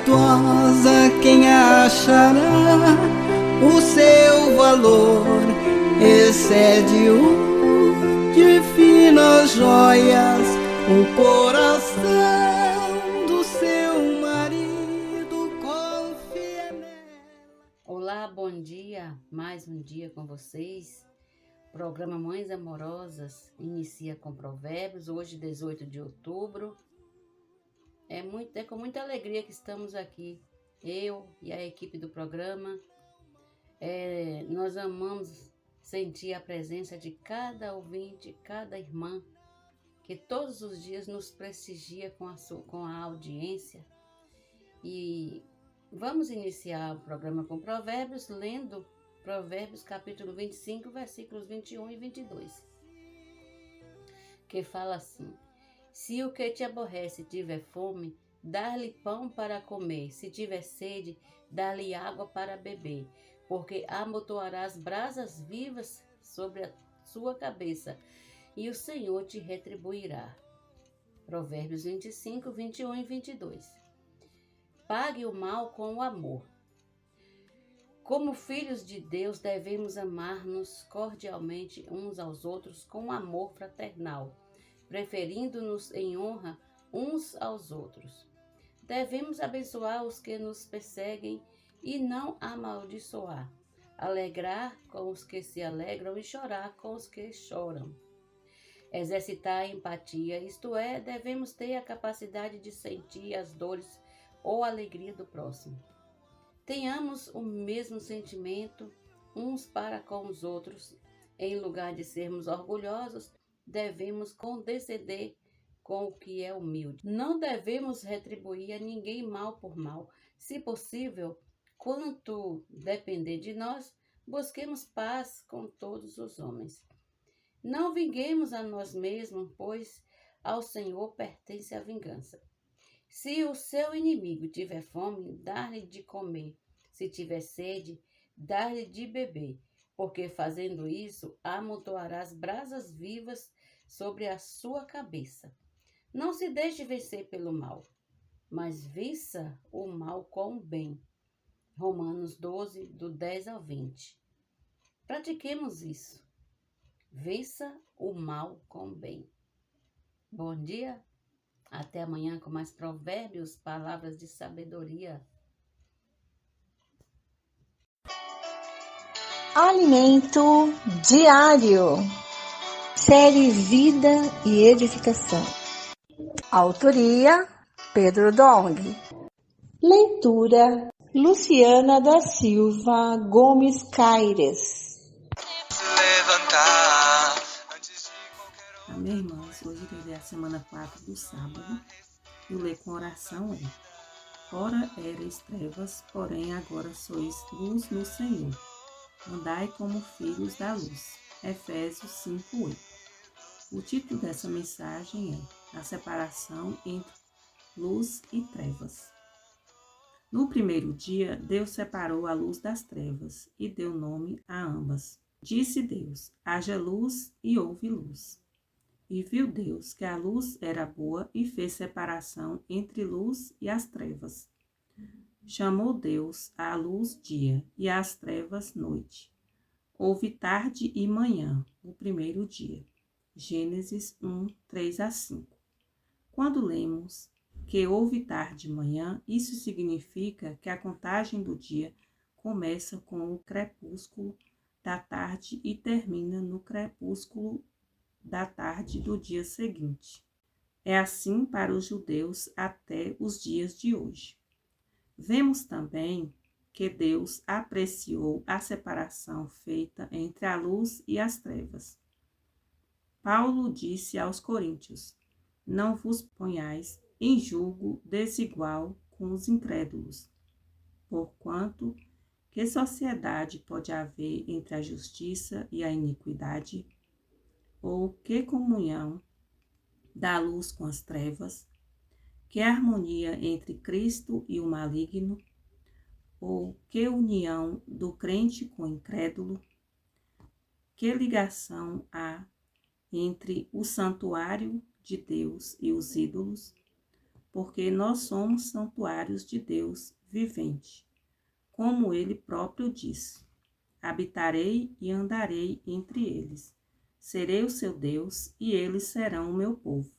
suntuosa, quem achará o seu valor? Excede o de finas joias, o coração do seu marido confia nela. Olá, bom dia, mais um dia com vocês. O programa Mães Amorosas inicia com Provérbios, hoje 18 de outubro. É com muita alegria que estamos aqui, eu e a equipe do programa. Nós amamos sentir a presença de cada ouvinte, cada irmã, que todos os dias nos prestigia com a audiência. E vamos iniciar o programa com Provérbios, lendo Provérbios capítulo 25, versículos 21 e 22, que fala assim: se o que te aborrece tiver fome, dá-lhe pão para comer, se tiver sede, dá-lhe água para beber, porque amontoarás brasas vivas sobre a sua cabeça, e o Senhor te retribuirá. Provérbios 25, 21 e 22. Pague o mal com o amor. Como filhos de Deus, devemos amar-nos cordialmente uns aos outros com amor fraternal, preferindo-nos em honra uns aos outros. Devemos abençoar os que nos perseguem e não amaldiçoar, alegrar com os que se alegram e chorar com os que choram. Exercitar a empatia, isto é, devemos ter a capacidade de sentir as dores ou a alegria do próximo. Tenhamos o mesmo sentimento uns para com os outros. Em lugar de sermos orgulhosos, devemos condescender com o que é humilde. Não devemos retribuir a ninguém mal por mal. Se possível, quanto depender de nós, busquemos paz com todos os homens. Não vinguemos a nós mesmos, pois ao Senhor pertence a vingança. Se o seu inimigo tiver fome, dá-lhe de comer. Se tiver sede, dá-lhe de beber, porque fazendo isso, amontoarás brasas vivas sobre a sua cabeça. Não se deixe vencer pelo mal, mas vença o mal com o bem. Romanos 12, do 10 ao 20. Pratiquemos isso. Vença o mal com o bem. Bom dia. Até amanhã com mais provérbios, palavras de sabedoria. Alimento diário. Série Vida e Edificação. Autoria: Pedro Dong. Leitura: Luciana da Silva Gomes Caires. Amém, irmãos? Hoje é a semana 4 do sábado. E o ler com oração é: ora erais trevas, porém agora sois luz no Senhor. Andai como filhos da luz. Efésios 5:8. O título dessa mensagem é A Separação entre Luz e Trevas. No primeiro dia, Deus separou a luz das trevas e deu nome a ambas. Disse Deus: haja luz, e houve luz. E viu Deus que a luz era boa e fez separação entre luz e as trevas. Chamou Deus a luz dia e às trevas noite. Houve tarde e manhã, o primeiro dia. Gênesis 1, 3 a 5. Quando lemos que houve tarde e manhã, isso significa que a contagem do dia começa com o crepúsculo da tarde e termina no crepúsculo da tarde do dia seguinte. É assim para os judeus até os dias de hoje. Vemos também que Deus apreciou a separação feita entre a luz e as trevas. Paulo disse aos coríntios: não vos ponhais em julgo desigual com os incrédulos, porquanto que sociedade pode haver entre a justiça e a iniquidade? Ou que comunhão da luz com as trevas? Que harmonia entre Cristo e o maligno? Ou que união do crente com o incrédulo? Que ligação há entre o santuário de Deus e os ídolos? porque nós somos santuários de Deus vivente. Como ele próprio disse: habitarei e andarei entre eles. Serei o seu Deus e eles serão o meu povo.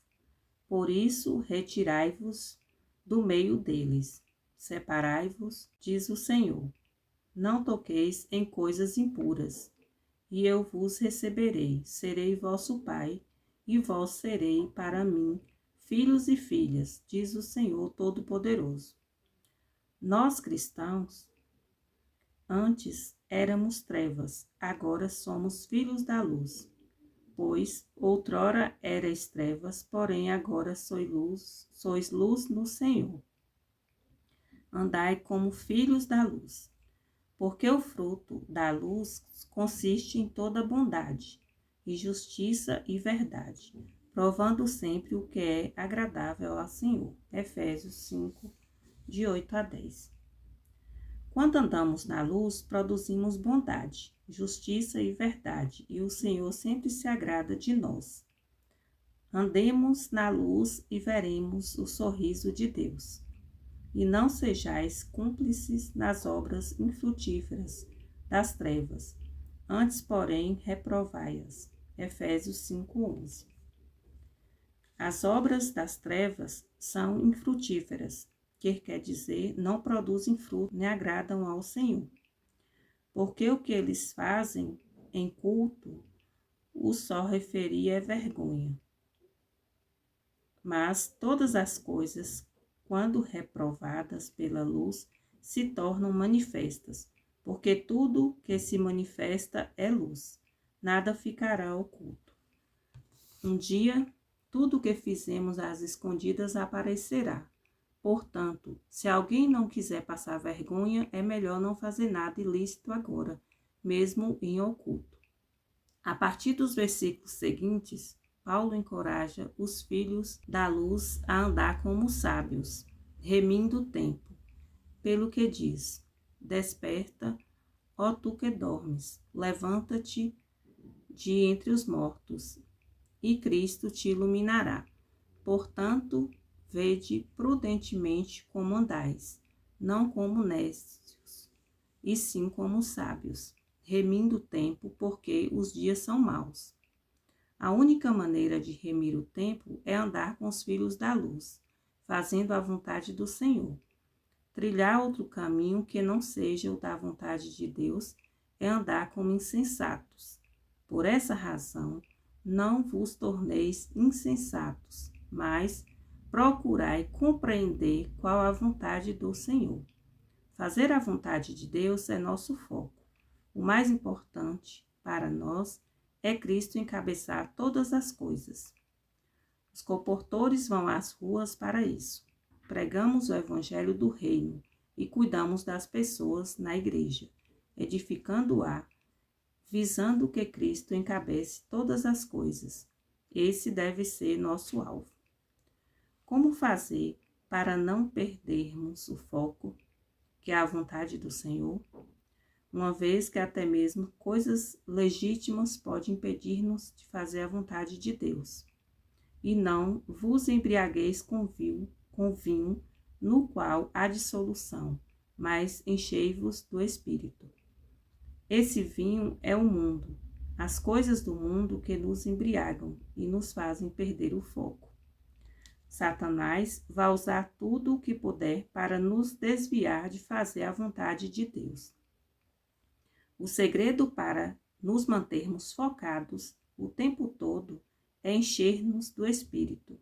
Por isso, retirai-vos do meio deles. Separai-vos, diz o Senhor. Não toqueis em coisas impuras, e eu vos receberei. Serei vosso Pai, e vós serei para mim filhos e filhas, diz o Senhor Todo-Poderoso. Nós cristãos, antes éramos trevas, agora somos filhos da luz. Pois outrora erais trevas, porém agora sois luz no Senhor. Andai como filhos da luz, porque o fruto da luz consiste em toda bondade, e justiça e verdade, provando sempre o que é agradável ao Senhor. Efésios 5, de 8 a 10. Quando andamos na luz, produzimos bondade, justiça e verdade, e o Senhor sempre se agrada de nós. Andemos na luz e veremos o sorriso de Deus. E não sejais cúmplices nas obras infrutíferas das trevas, antes, porém, reprovai-as. Efésios 5:11. As obras das trevas são infrutíferas, que quer dizer, não produzem fruto nem agradam ao Senhor. Porque o que eles fazem em culto, o só referia é vergonha. Mas todas as coisas, quando reprovadas pela luz, se tornam manifestas, porque tudo que se manifesta é luz, nada ficará oculto. Um dia, tudo que fizemos às escondidas aparecerá. Portanto, se alguém não quiser passar vergonha, é melhor não fazer nada ilícito agora, mesmo em oculto. A partir dos versículos seguintes, Paulo encoraja os filhos da luz a andar como sábios, remindo o tempo, pelo que diz: desperta, ó tu que dormes, levanta-te de entre os mortos, e Cristo te iluminará. Portanto, vede prudentemente como andais, não como necios, e sim como sábios, remindo o tempo, porque os dias são maus. A única maneira de remir o tempo é andar com os filhos da luz, fazendo a vontade do Senhor. Trilhar outro caminho que não seja o da vontade de Deus é andar como insensatos. Por essa razão, não vos torneis insensatos, mas procurai compreender qual a vontade do Senhor. Fazer a vontade de Deus é nosso foco. O mais importante para nós é Cristo encabeçar todas as coisas. Os comportores vão às ruas para isso. Pregamos o evangelho do reino e cuidamos das pessoas na igreja, edificando-a, visando que Cristo encabece todas as coisas. Esse deve ser nosso alvo. Como fazer para não perdermos o foco, que é a vontade do Senhor? Uma vez que até mesmo coisas legítimas podem impedir-nos de fazer a vontade de Deus. E não vos embriagueis com vinho, no qual há dissolução, mas enchei-vos do Espírito. Esse vinho é o mundo, as coisas do mundo que nos embriagam e nos fazem perder o foco. Satanás vai usar tudo o que puder para nos desviar de fazer a vontade de Deus. O segredo para nos mantermos focados o tempo todo é encher-nos do Espírito.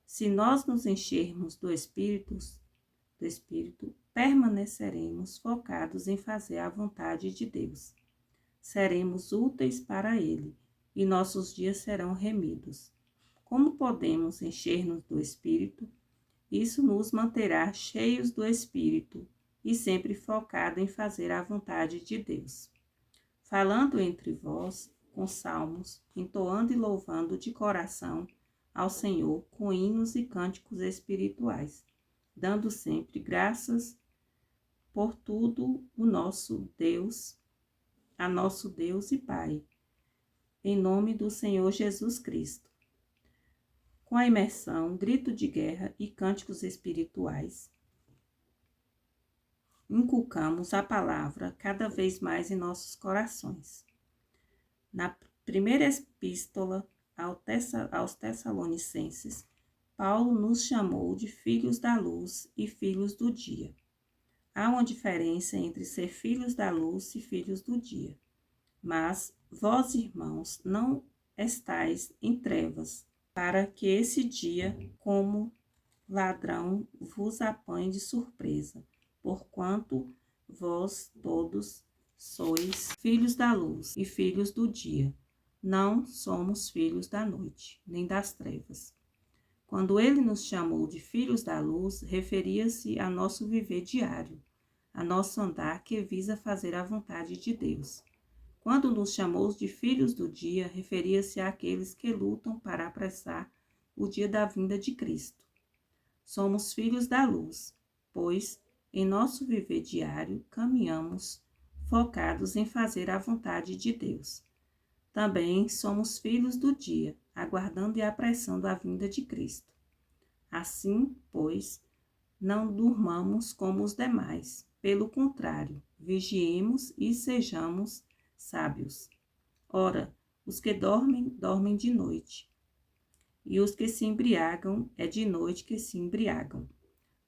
Se nós nos enchermos do Espírito, permaneceremos focados em fazer a vontade de Deus. Seremos úteis para Ele e nossos dias serão remidos. Como podemos encher-nos do Espírito? Isso nos manterá cheios do Espírito e sempre focado em fazer a vontade de Deus. Falando entre vós com salmos, entoando e louvando de coração ao Senhor com hinos e cânticos espirituais, dando sempre graças por tudo a nosso Deus e Pai, em nome do Senhor Jesus Cristo. com a imersão, grito de guerra e cânticos espirituais, inculcamos a palavra cada vez mais em nossos corações. Na primeira epístola aos Tessalonicenses, Paulo nos chamou de filhos da luz e filhos do dia. Há uma diferença entre ser filhos da luz e filhos do dia. Mas vós, irmãos, não estáis em trevas, para que esse dia, como ladrão, vos apanhe de surpresa, porquanto vós todos sois filhos da luz e filhos do dia. Não somos filhos da noite, nem das trevas. Quando ele nos chamou de filhos da luz, referia-se a nosso viver diário, a nosso andar que visa fazer a vontade de Deus. Quando nos chamou de filhos do dia, referia-se àqueles que lutam para apressar o dia da vinda de Cristo. Somos filhos da luz, pois em nosso viver diário caminhamos focados em fazer a vontade de Deus. Também somos filhos do dia, aguardando e apressando a vinda de Cristo. Assim, pois, não durmamos como os demais. Pelo contrário, vigiemos e sejamos sábios. Ora, os que dormem, dormem de noite, e os que se embriagam, é de noite que se embriagam.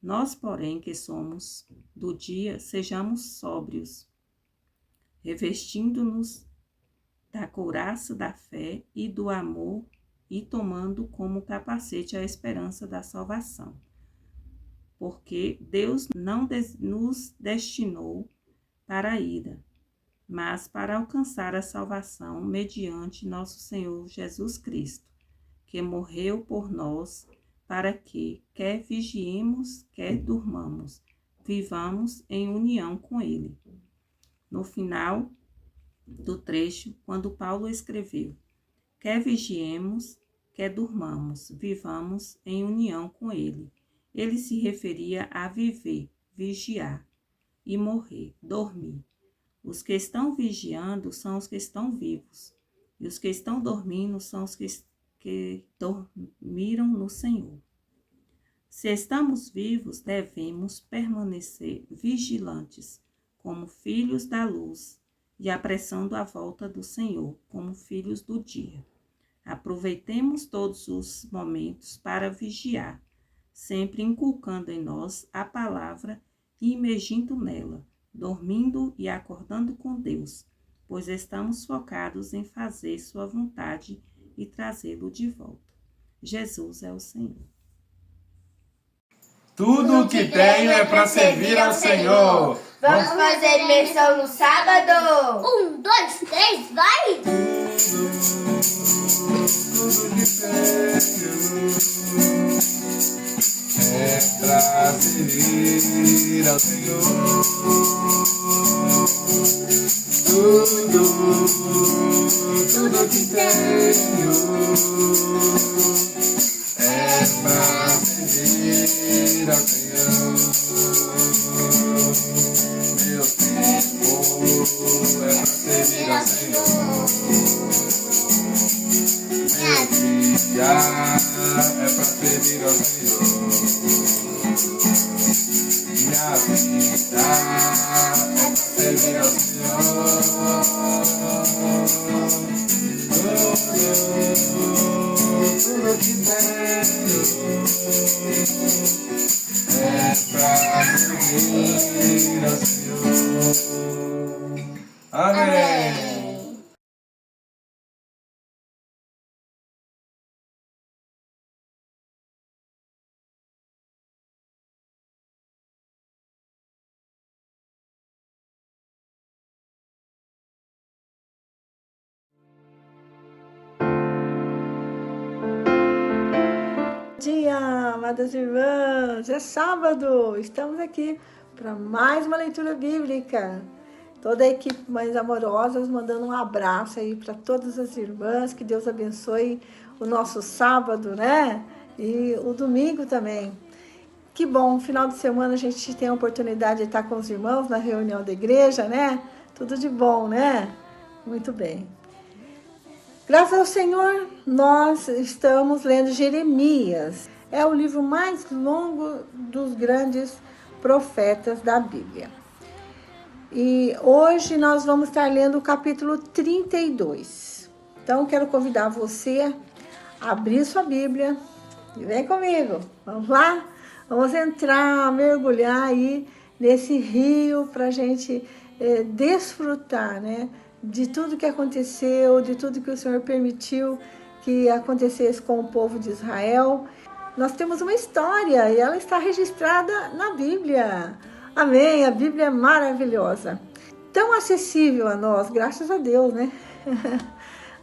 Nós, porém, que somos do dia, sejamos sóbrios, revestindo-nos da couraça da fé e do amor e tomando como capacete a esperança da salvação. Porque Deus não nos destinou para a ira, mas para alcançar a salvação mediante nosso Senhor Jesus Cristo, que morreu por nós, para que, quer vigiemos, quer durmamos, vivamos em união com Ele. No final do trecho, quando Paulo escreveu, quer vigiemos, quer durmamos, vivamos em união com Ele, ele se referia a viver, vigiar, e morrer, dormir. Os que estão vigiando são os que estão vivos, e os que estão dormindo são os que dormiram no Senhor. Se estamos vivos, devemos permanecer vigilantes, como filhos da luz, e apressando a volta do Senhor, como filhos do dia. Aproveitemos todos os momentos para vigiar, sempre inculcando em nós a palavra e imergindo nela, dormindo e acordando com Deus, pois estamos focados em fazer sua vontade e trazê-lo de volta. Jesus é o Senhor. Tudo o que tenho é para servir ao Senhor. Vamos fazer imersão no sábado? 1, 2, 3, vai! Tudo que tenho é para servir ao Senhor. Tudo que tenho é para servir ao Senhor. Meu tempo é para servir ao Senhor. Meu dia é para servir ao Senhor. Minha vida é para servir ao Senhor. Tudo que tenho é para servir ao Senhor. Amém. Bom dia, amadas irmãs, é sábado, estamos aqui para mais uma leitura bíblica. Toda a equipe Mães Amorosas mandando um abraço aí para todas as irmãs, que Deus abençoe o nosso sábado, né? E o domingo também. Que bom, final de semana a gente tem a oportunidade de estar com os irmãos na reunião da igreja, né? Tudo de bom, né? Muito bem. Graças ao Senhor, nós estamos lendo Jeremias. É o livro mais longo dos grandes profetas da Bíblia. E hoje nós vamos estar lendo o capítulo 32. Então, quero convidar você a abrir sua Bíblia e vem comigo. Vamos lá? Vamos entrar, mergulhar aí nesse rio para a gente desfrutar, né? De tudo que aconteceu, de tudo que o Senhor permitiu que acontecesse com o povo de Israel. Nós temos uma história e ela está registrada na Bíblia. Amém, a Bíblia é maravilhosa. Tão acessível a nós, graças a Deus, né?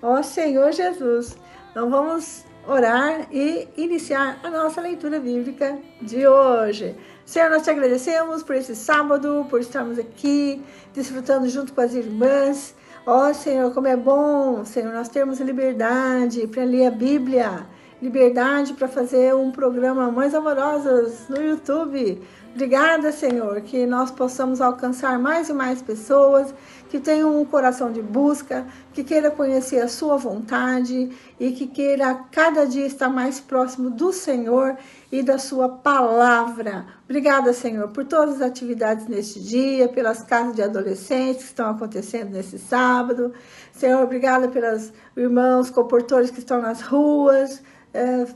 Ó Senhor Jesus, então vamos orar e iniciar a nossa leitura bíblica de hoje. Senhor, nós te agradecemos por esse sábado, por estarmos aqui, desfrutando junto com as irmãs. Ó Senhor, como é bom, Senhor, nós termos liberdade para ler a Bíblia, liberdade para fazer um programa Mães Amorosas no YouTube. Obrigada, Senhor, que nós possamos alcançar mais e mais pessoas que tenham um coração de busca, que queira conhecer a sua vontade e que queira cada dia estar mais próximo do Senhor e da sua palavra. Obrigada, Senhor, por todas as atividades neste dia, pelas casas de adolescentes que estão acontecendo nesse sábado. Senhor, obrigada pelos irmãos comportores que estão nas ruas,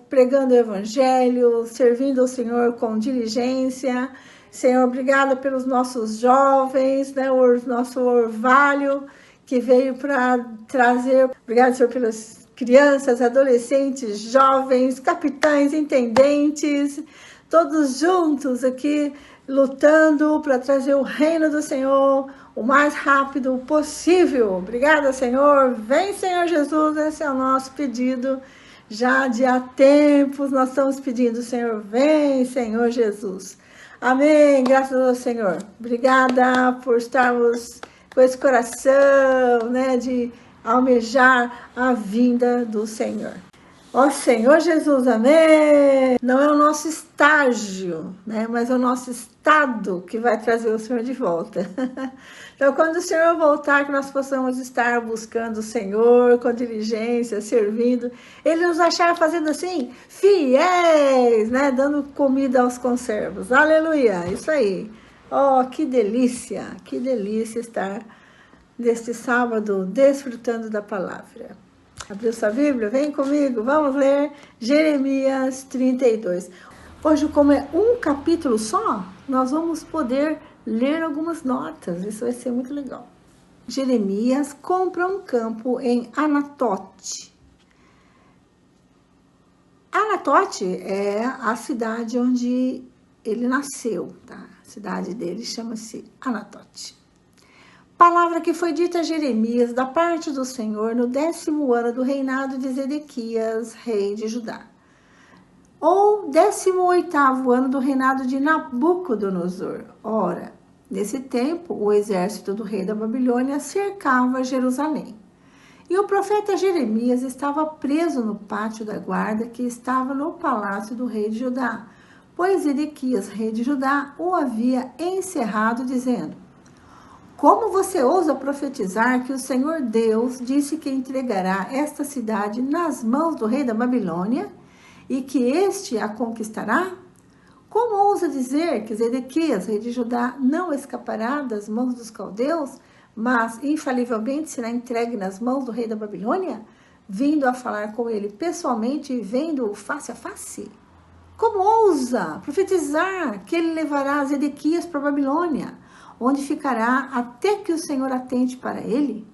pregando o evangelho, servindo ao Senhor com diligência. Senhor, obrigada pelos nossos jovens, né, o nosso orvalho que veio para trazer. Obrigada, Senhor, pelas crianças, adolescentes, jovens, capitães, intendentes, todos juntos aqui lutando para trazer o reino do Senhor o mais rápido possível. Obrigada, Senhor. Vem, Senhor Jesus, esse é o nosso pedido. Já de há tempos nós estamos pedindo, Senhor, vem, Senhor Jesus. Amém, graças ao Senhor. Obrigada por estarmos com esse coração, né, de almejar a vinda do Senhor. Ó Senhor Jesus, amém. Não é o nosso estágio, né, mas é o nosso estado que vai trazer o Senhor de volta. Então, quando o Senhor voltar, que nós possamos estar buscando o Senhor com diligência, servindo, Ele nos achar fazendo assim, fiéis, né? Dando comida aos conservos. Aleluia, isso aí. Oh, que delícia estar neste sábado desfrutando da palavra. Abriu sua Bíblia? Vem comigo, vamos ler Jeremias 32. Hoje, como é um capítulo só, nós vamos poder ler algumas notas, isso vai ser muito legal. Jeremias compra um campo em Anatote. Anatote é a cidade onde ele nasceu, tá? A cidade dele chama-se Anatote. Palavra que foi dita a Jeremias da parte do Senhor no 10º ano do reinado de Zedequias, rei de Judá. Ou 18º ano do reinado de Nabucodonosor. Ora, nesse tempo, o exército do rei da Babilônia cercava Jerusalém. E o profeta Jeremias estava preso no pátio da guarda que estava no palácio do rei de Judá, pois Zedequias, rei de Judá, o havia encerrado, dizendo: como você ousa profetizar que o Senhor Deus disse que entregará esta cidade nas mãos do rei da Babilônia e que este a conquistará? Como ousa dizer que Zedequias, rei de Judá, não escapará das mãos dos caldeus, mas infalivelmente será entregue nas mãos do rei da Babilônia, vindo a falar com ele pessoalmente e vendo-o face a face? Como ousa profetizar que ele levará Zedequias para a Babilônia, onde ficará até que o Senhor atente para ele?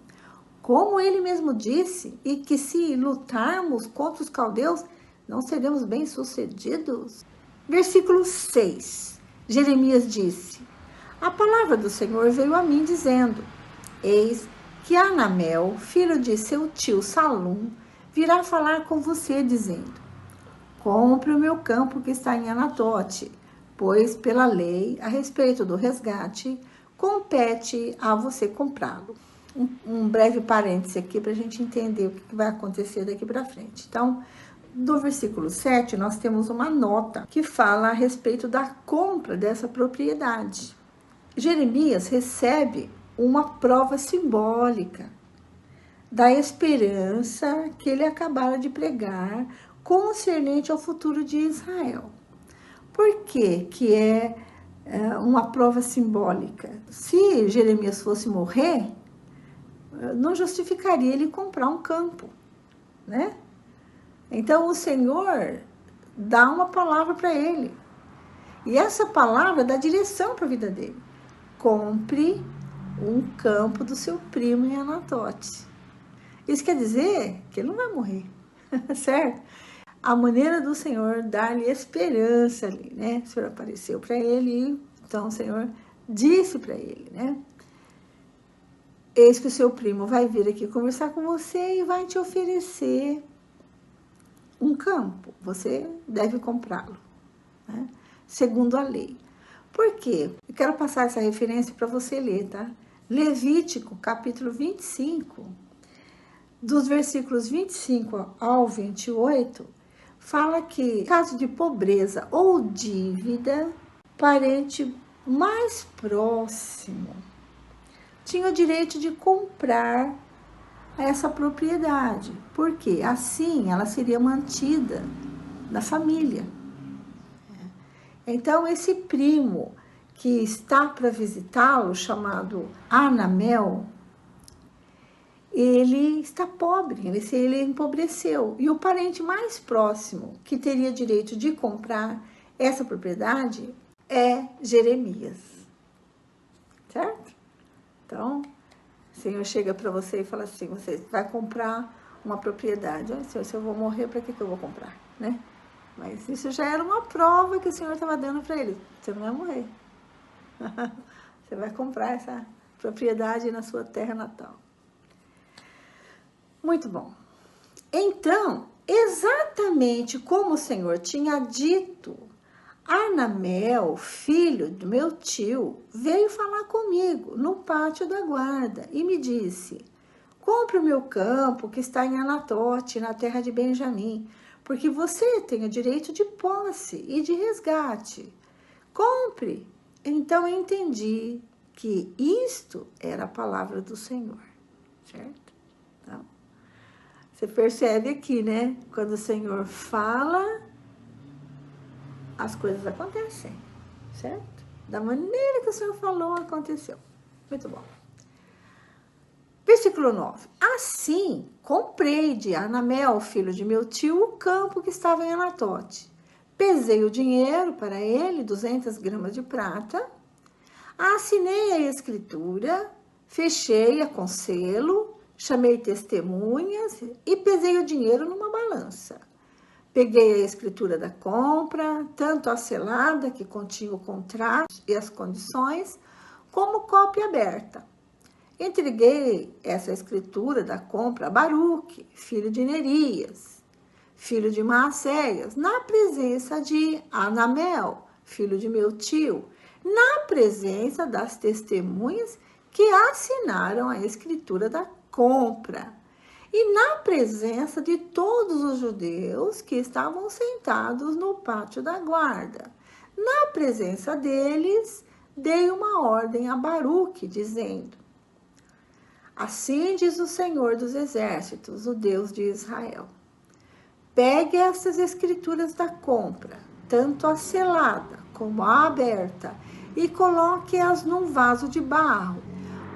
Como ele mesmo disse, e que se lutarmos contra os caldeus, não seremos bem-sucedidos? Versículo 6. Jeremias disse: a palavra do Senhor veio a mim dizendo: eis que Anamel, filho de seu tio Salum, virá falar com você, dizendo: compre o meu campo que está em Anatote, pois pela lei, a respeito do resgate, compete a você comprá-lo. Um breve parêntese aqui para a gente entender o que vai acontecer daqui para frente. Então, do versículo 7, nós temos uma nota que fala a respeito da compra dessa propriedade. Jeremias recebe uma prova simbólica da esperança que ele acabara de pregar concernente ao futuro de Israel. Por quê que é uma prova simbólica? Se Jeremias fosse morrer, não justificaria ele comprar um campo, né? Então o Senhor dá uma palavra para ele. E essa palavra dá direção para a vida dele. Compre um campo do seu primo em Anatote. Isso quer dizer que ele não vai morrer, certo? A maneira do Senhor dar-lhe esperança ali, né? O Senhor apareceu para ele, então o Senhor disse para ele, né? Eis que o seu primo vai vir aqui conversar com você e vai te oferecer um campo. Você deve comprá-lo, né? Segundo a lei. Por quê? Eu quero passar essa referência para você ler, tá? Levítico, capítulo 25, dos versículos 25 ao 28, fala que, em caso de pobreza ou dívida, parente mais próximo tinha o direito de comprar essa propriedade, porque assim ela seria mantida na família. Então, esse primo que está para visitá-lo, chamado Anamel, ele está pobre, ele empobreceu. E o parente mais próximo que teria direito de comprar essa propriedade é Jeremias. Certo? Então, o Senhor chega para você e fala assim, você vai comprar uma propriedade. Olha, Senhor, se eu vou morrer, para que eu vou comprar? Né? Mas isso já era uma prova que o Senhor estava dando para ele. Você não vai morrer. Você vai comprar essa propriedade na sua terra natal. Muito bom. Então, exatamente como o Senhor tinha dito, Anamel, filho do meu tio, veio falar comigo no pátio da guarda e me disse, compre o meu campo que está em Anatote, na terra de Benjamim, porque você tem o direito de posse e de resgate. Compre. Então eu entendi que isto era a palavra do Senhor, certo? Então, você percebe aqui, né? Quando o Senhor fala, as coisas acontecem, certo? Da maneira que o Senhor falou, aconteceu. Muito bom. Versículo 9. Assim, comprei de Anamel, filho de meu tio, o campo que estava em Anatote. Pesei o dinheiro para ele, 200 gramas de prata. Assinei a escritura, fechei-a com selo, chamei testemunhas e pesei o dinheiro numa balança. Peguei a escritura da compra, tanto a selada, que continha o contrato e as condições, como cópia aberta. Entreguei essa escritura da compra a Baruque, filho de Nerias, filho de Maacéias, na presença de Anamel, filho de meu tio, na presença das testemunhas que assinaram a escritura da compra e na presença de todos os judeus que estavam sentados no pátio da guarda. Na presença deles, dei uma ordem a Baruque, dizendo, assim diz o Senhor dos Exércitos, o Deus de Israel. Pegue essas escrituras da compra, tanto a selada como a aberta, e coloque-as num vaso de barro,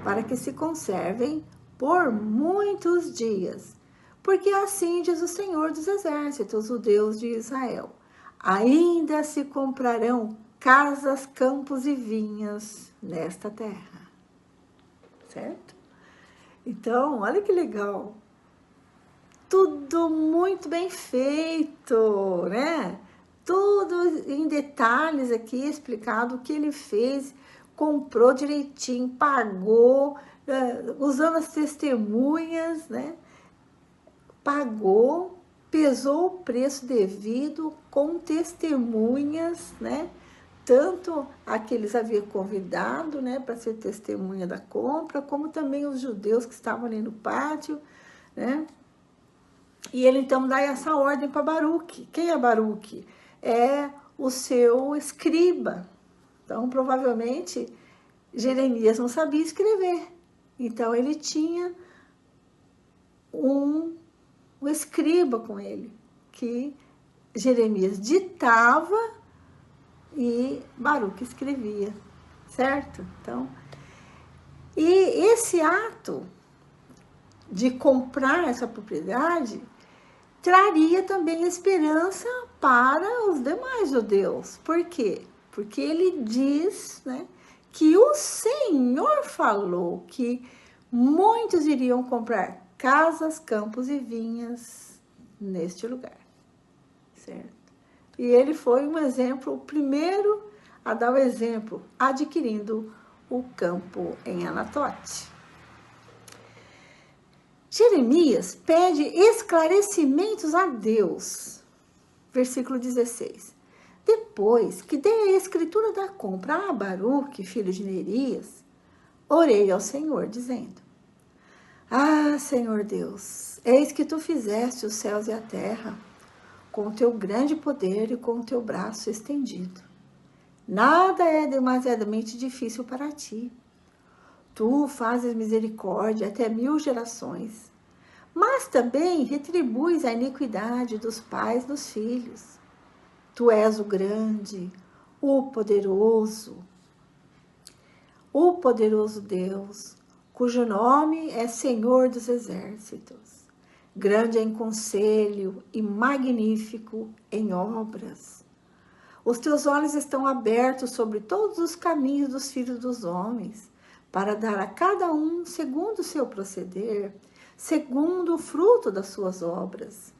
para que se conservem por muitos dias. Porque assim diz o Senhor dos Exércitos, o Deus de Israel. Ainda se comprarão casas, campos e vinhas nesta terra. Certo? Então, olha que legal. Tudo muito bem feito, né? Tudo em detalhes aqui explicado o que ele fez, comprou direitinho, pagou, usando as testemunhas, né? Pagou, pesou o preço devido com testemunhas, né? Tanto aqueles haviam convidado, né, para ser testemunha da compra, como também os judeus que estavam ali no pátio, né? E ele então dá essa ordem para Baruque. Quem é Baruque? É o seu escriba. Então, provavelmente, Jeremias não sabia escrever. Então, ele tinha um escriba com ele, que Jeremias ditava e Baruque escrevia, certo? Então, e esse ato de comprar essa propriedade traria também esperança para os demais judeus. Por quê? Porque ele diz, né, que o Senhor falou que muitos iriam comprar casas, campos e vinhas neste lugar, certo? E ele foi um exemplo, o primeiro a dar o exemplo, adquirindo o campo em Anatote. Jeremias pede esclarecimentos a Deus. Versículo 16. Depois que dei a escritura da compra a Baruque, filho de Nerias, orei ao Senhor, dizendo: Ah, Senhor Deus, eis que tu fizeste os céus e a terra, com o teu grande poder e com o teu braço estendido. Nada é demasiadamente difícil para ti. Tu fazes misericórdia até 1000 gerações, mas também retribuis a iniquidade dos pais dos filhos. Tu és o grande, o poderoso Deus, cujo nome é Senhor dos Exércitos, grande em conselho e magnífico em obras. Os teus olhos estão abertos sobre todos os caminhos dos filhos dos homens, para dar a cada um segundo o seu proceder, segundo o fruto das suas obras.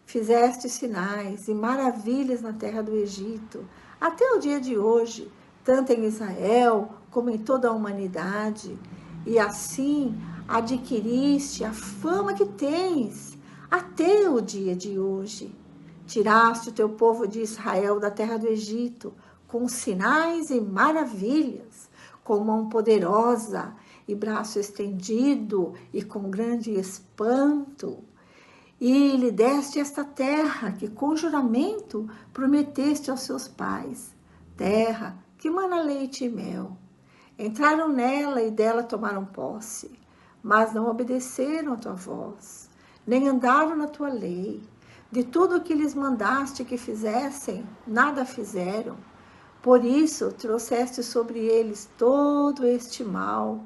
Fizeste sinais e maravilhas na terra do Egito, até o dia de hoje, tanto em Israel como em toda a humanidade, e assim adquiriste a fama que tens até o dia de hoje. Tiraste o teu povo de Israel da terra do Egito, com sinais e maravilhas, com mão poderosa e braço estendido e com grande espanto. E lhe deste esta terra que com juramento prometeste aos seus pais, terra que mana leite e mel. Entraram nela e dela tomaram posse, mas não obedeceram a tua voz, nem andaram na tua lei. De tudo o que lhes mandaste que fizessem, nada fizeram. Por isso trouxeste sobre eles todo este mal.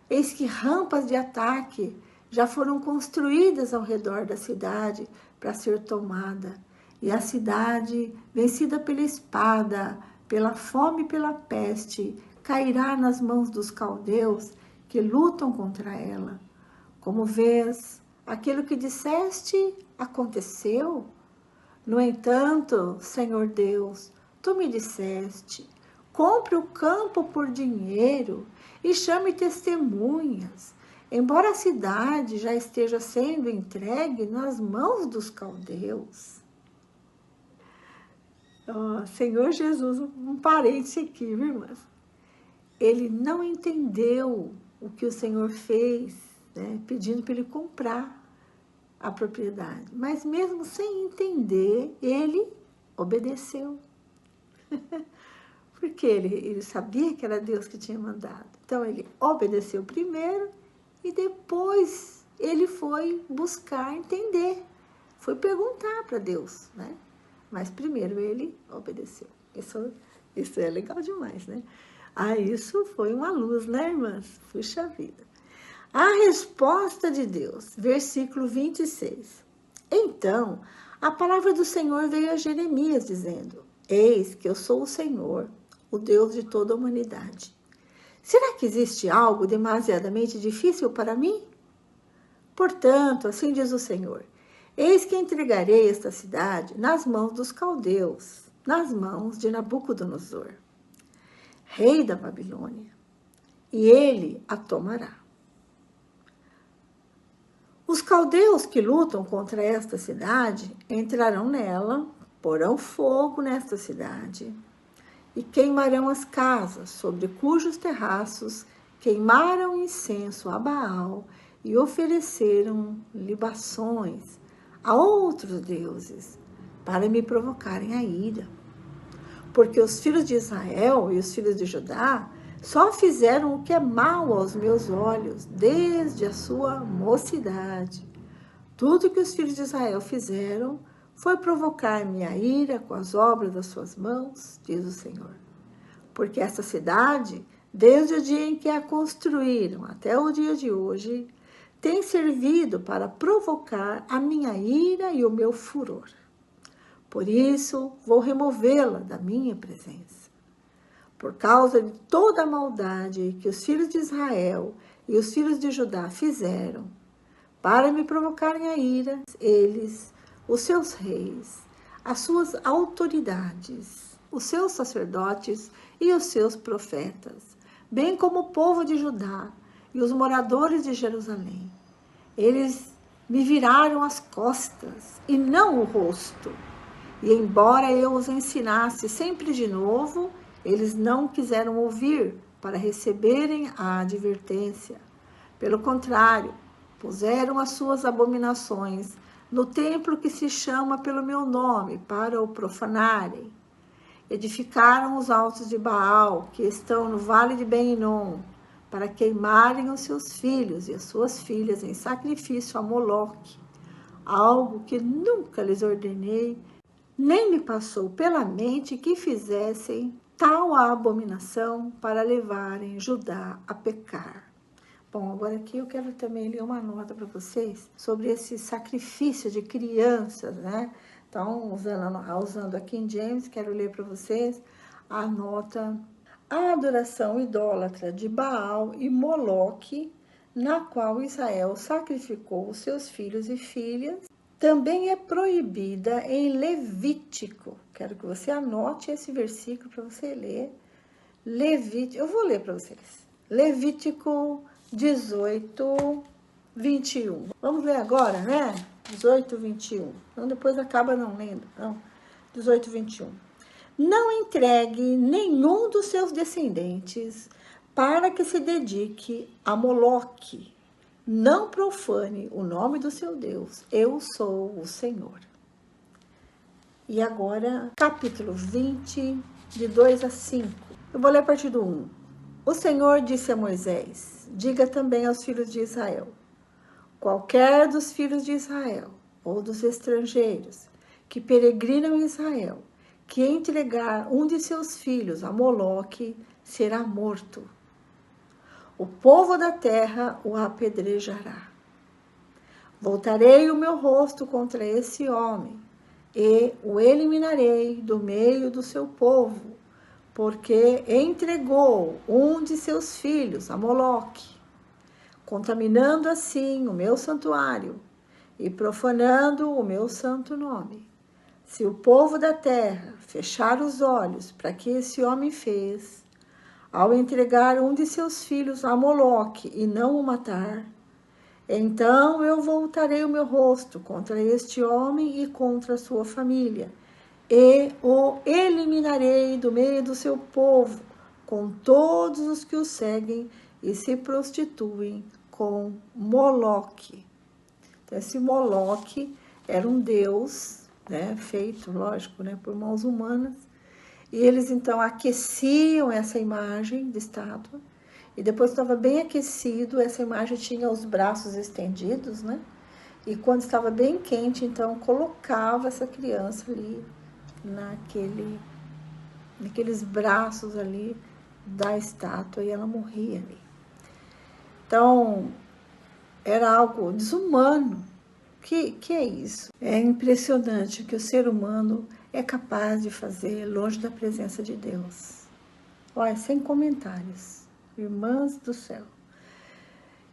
Eis que rampas de ataque já foram construídas ao redor da cidade para ser tomada, e a cidade, vencida pela espada, pela fome e pela peste, cairá nas mãos dos caldeus que lutam contra ela. Como vês, aquilo que disseste aconteceu? No entanto, Senhor Deus, tu me disseste: compre o campo por dinheiro e chame testemunhas, embora a cidade já esteja sendo entregue nas mãos dos caldeus. Oh, Senhor Jesus, um parêntese aqui, viu, irmãs? Ele não entendeu o que o Senhor fez, né, pedindo para ele comprar a propriedade. Mas mesmo sem entender, ele obedeceu. Porque ele sabia que era Deus que tinha mandado. Então ele obedeceu primeiro e depois ele foi buscar entender. Foi perguntar para Deus, né? Mas primeiro ele obedeceu. Isso é legal demais, né? Ah, isso foi uma luz, né, irmãs? Puxa vida. A resposta de Deus, versículo 26. Então, a palavra do Senhor veio a Jeremias, dizendo: Eis que eu sou o Senhor, o Deus de toda a humanidade. Será que existe algo demasiadamente difícil para mim? Portanto, assim diz o Senhor: Eis que entregarei esta cidade nas mãos dos caldeus, nas mãos de Nabucodonosor, rei da Babilônia, e ele a tomará. Os caldeus que lutam contra esta cidade entrarão nela, porão fogo nesta cidade e queimarão as casas sobre cujos terraços queimaram incenso a Baal e ofereceram libações a outros deuses para me provocarem a ira. Porque os filhos de Israel e os filhos de Judá só fizeram o que é mal aos meus olhos desde a sua mocidade. Tudo que os filhos de Israel fizeram foi provocar minha ira com as obras das suas mãos, diz o Senhor. Porque essa cidade, desde o dia em que a construíram até o dia de hoje, tem servido para provocar a minha ira e o meu furor. Por isso, vou removê-la da minha presença. Por causa de toda a maldade que os filhos de Israel e os filhos de Judá fizeram, para me provocarem a ira, eles, os seus reis, as suas autoridades, os seus sacerdotes e os seus profetas, bem como o povo de Judá e os moradores de Jerusalém. Eles me viraram as costas e não o rosto. E embora eu os ensinasse sempre de novo, eles não quiseram ouvir para receberem a advertência. Pelo contrário, puseram as suas abominações no templo que se chama pelo meu nome para o profanarem. Edificaram os altos de Baal, que estão no vale de Ben-Hinom, para queimarem os seus filhos e as suas filhas em sacrifício a Moloque, algo que nunca lhes ordenei, nem me passou pela mente que fizessem tal abominação para levarem Judá a pecar. Bom, agora aqui eu quero também ler uma nota para vocês sobre esse sacrifício de crianças, né? Então, usando a King James, quero ler para vocês a nota: a adoração idólatra de Baal e Moloque, na qual Israel sacrificou os seus filhos e filhas, também é proibida em Levítico. Quero que você anote esse versículo para você ler. Eu vou ler para vocês. Levítico 18, 21. Vamos ler agora, né? 18, 21. Então, depois acaba não lendo. Não. 18, 21. Não entregue nenhum dos seus descendentes para que se dedique a Moloque. Não profane o nome do seu Deus. Eu sou o Senhor. E agora, capítulo 20, de 2 a 5. Eu vou ler a partir do 1. O Senhor disse a Moisés: diga também aos filhos de Israel: qualquer dos filhos de Israel ou dos estrangeiros que peregrinam em Israel, que entregar um de seus filhos a Moloque, será morto. O povo da terra o apedrejará. Voltarei o meu rosto contra esse homem e o eliminarei do meio do seu povo, porque entregou um de seus filhos a Moloque, contaminando assim o meu santuário e profanando o meu santo nome. Se o povo da terra fechar os olhos para que esse homem fez, ao entregar um de seus filhos a Moloque e não o matar, então eu voltarei o meu rosto contra este homem e contra a sua família, e o eliminarei do meio do seu povo, com todos os que o seguem e se prostituem com Moloque. Então, esse Moloque era um deus, né, feito, lógico, né, por mãos humanas, e eles então aqueciam essa imagem de estátua, e depois estava bem aquecido, essa imagem tinha os braços estendidos, né, e quando estava bem quente, então colocava essa criança ali, naqueles braços ali da estátua, e ela morria ali. Então, era algo desumano. Que é isso? É impressionante o que o ser humano é capaz de fazer longe da presença de Deus. Olha, sem comentários. Irmãs do céu.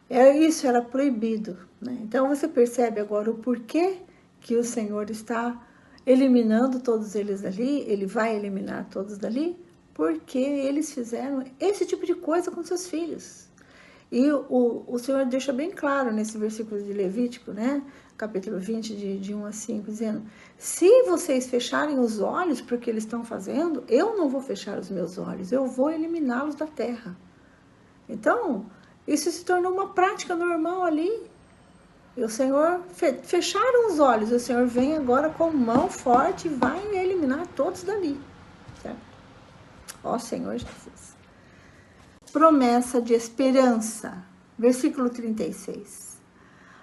Isso era proibido, né? Então, você percebe agora o porquê que o Senhor está eliminando todos eles dali. Ele vai eliminar todos dali porque eles fizeram esse tipo de coisa com seus filhos. E o Senhor deixa bem claro nesse versículo de Levítico, né? Capítulo 20, de 1 a 5, dizendo: se vocês fecharem os olhos para o que eles estão fazendo, eu não vou fechar os meus olhos, eu vou eliminá-los da terra. Então, isso se tornou uma prática normal ali. E o Senhor, fecharam os olhos, o Senhor vem agora com mão forte e vai eliminar todos dali. Certo? Ó Senhor Jesus. Promessa de esperança. Versículo 36.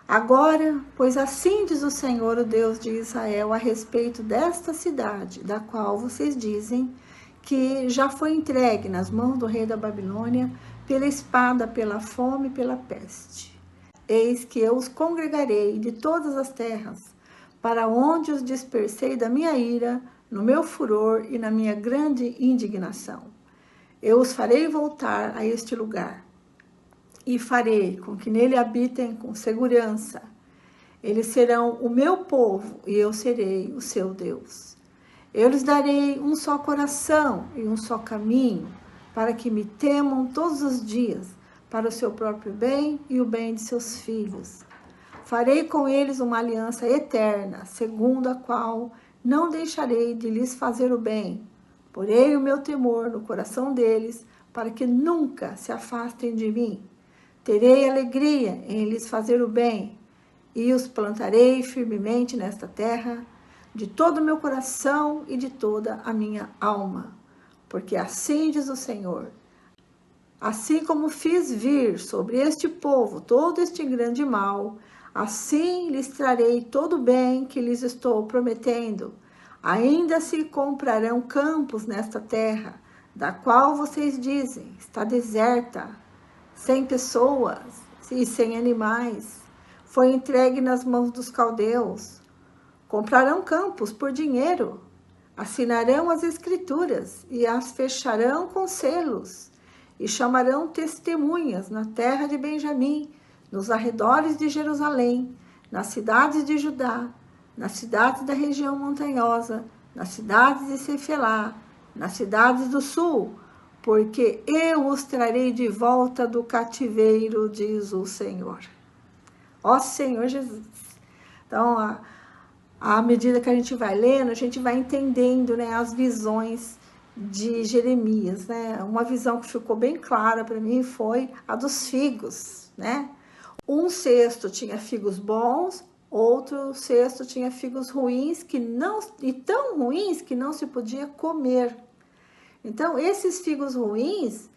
Agora, pois assim diz o Senhor, o Deus de Israel, a respeito desta cidade, da qual vocês dizem que já foi entregue nas mãos do rei da Babilônia, pela espada, pela fome e pela peste. Eis que eu os congregarei de todas as terras, para onde os dispersei da minha ira, no meu furor e na minha grande indignação. Eu os farei voltar a este lugar, e farei com que nele habitem com segurança. Eles serão o meu povo, e eu serei o seu Deus. Eu lhes darei um só coração e um só caminho, para que me temam todos os dias, para o seu próprio bem e o bem de seus filhos. Farei com eles uma aliança eterna, segundo a qual não deixarei de lhes fazer o bem. Porei o meu temor no coração deles, para que nunca se afastem de mim. Terei alegria em lhes fazer o bem, e os plantarei firmemente nesta terra, de todo o meu coração e de toda a minha alma. Porque assim diz o Senhor, assim como fiz vir sobre este povo todo este grande mal, assim lhes trarei todo o bem que lhes estou prometendo. Ainda se comprarão campos nesta terra, da qual vocês dizem, está deserta, sem pessoas e sem animais, foi entregue nas mãos dos caldeus. Comprarão campos por dinheiro, assinarão as escrituras e as fecharão com selos, e chamarão testemunhas na terra de Benjamim, nos arredores de Jerusalém, nas cidades de Judá, nas cidades da região montanhosa, nas cidades de Cefelá, nas cidades do sul, porque eu os trarei de volta do cativeiro, diz o Senhor. Ó Senhor Jesus. Então, à medida que a gente vai lendo, a gente vai entendendo, né, as visões de Jeremias, né? Uma visão que ficou bem clara para mim foi a dos figos, né? Um cesto tinha figos bons, outro cesto tinha figos ruins, e tão ruins que não se podia comer. Então, esses figos ruins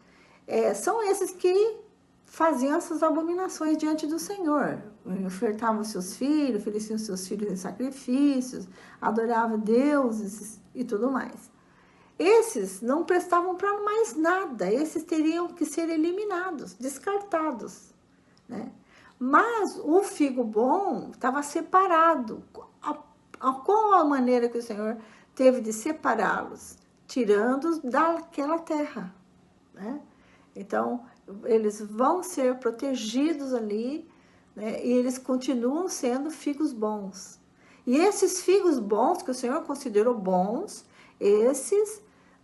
são esses que faziam essas abominações diante do Senhor. Ofertavam seus filhos, ofereciam seus filhos em sacrifícios, adoravam deuses e tudo mais. Esses não prestavam para mais nada, esses teriam que ser eliminados, descartados, né? Mas o figo bom estava separado. Qual a maneira que o Senhor teve de separá-los? Tirando-os daquela terra, né? Então, eles vão ser protegidos ali, né? E eles continuam sendo figos bons. E esses figos bons, que o Senhor considerou bons,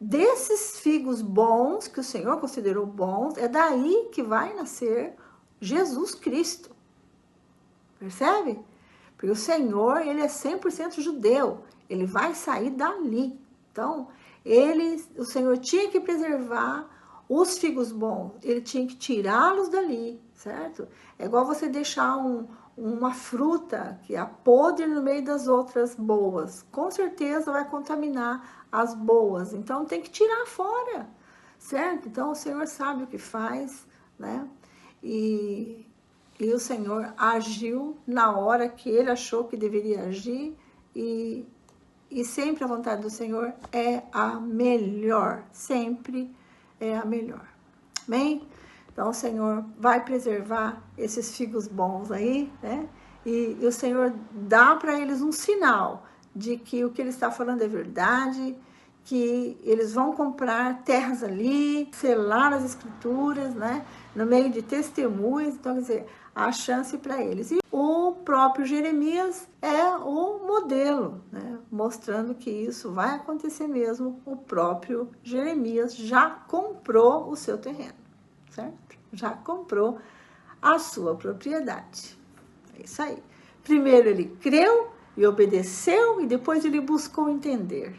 desses figos bons, que o Senhor considerou bons, é daí que vai nascer Jesus Cristo. Percebe? Porque o Senhor, ele é 100% judeu. Ele vai sair dali. Então, o Senhor tinha que preservar os figos bons. Ele tinha que tirá-los dali, certo? É igual você deixar uma fruta que é podre no meio das outras boas. Com certeza vai contaminar as boas. Então, tem que tirar fora, certo? Então, o Senhor sabe o que faz, né? E o Senhor agiu na hora que ele achou que deveria agir, e sempre a vontade do Senhor é a melhor, sempre é a melhor. Amém? Então, o Senhor vai preservar esses figos bons aí, né? E o Senhor dá para eles um sinal de que o que ele está falando é verdade, que eles vão comprar terras ali, selar as escrituras, né? No meio de testemunhas. Então, quer dizer, há chance para eles. E o próprio Jeremias é o modelo, né? Mostrando que isso vai acontecer mesmo. O próprio Jeremias já comprou o seu terreno, certo? Já comprou a sua propriedade. É isso aí. Primeiro ele creu e obedeceu, e depois ele buscou entender.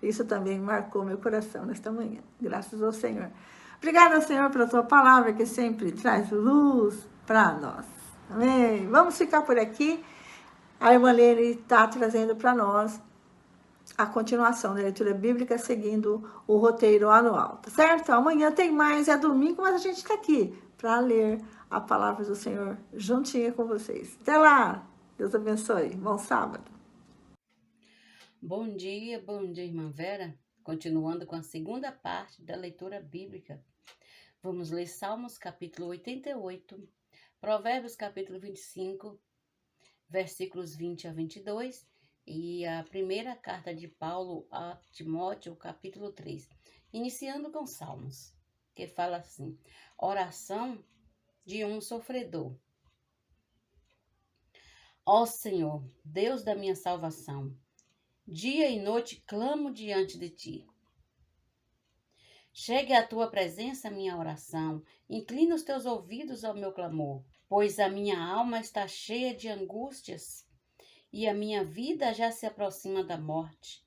Isso também marcou meu coração nesta manhã. Graças ao Senhor. Obrigada, Senhor, pela tua palavra, que sempre traz luz para nós. Amém? Vamos ficar por aqui. A irmã Lene está trazendo para nós a continuação da leitura bíblica, seguindo o roteiro anual, tá certo? Amanhã tem mais, é domingo, mas a gente está aqui para ler a palavra do Senhor juntinha com vocês. Até lá! Deus abençoe. Bom sábado. Bom dia, irmã Vera. Continuando com a segunda parte da leitura bíblica. Vamos ler Salmos capítulo 88, Provérbios capítulo 25, versículos 20 a 22 e a primeira carta de Paulo a Timóteo, capítulo 3. Iniciando com Salmos, que fala assim: oração de um sofredor. Ó Senhor, Deus da minha salvação, dia e noite clamo diante de ti. Chegue à tua presença a minha oração, inclina os teus ouvidos ao meu clamor, pois a minha alma está cheia de angústias e a minha vida já se aproxima da morte.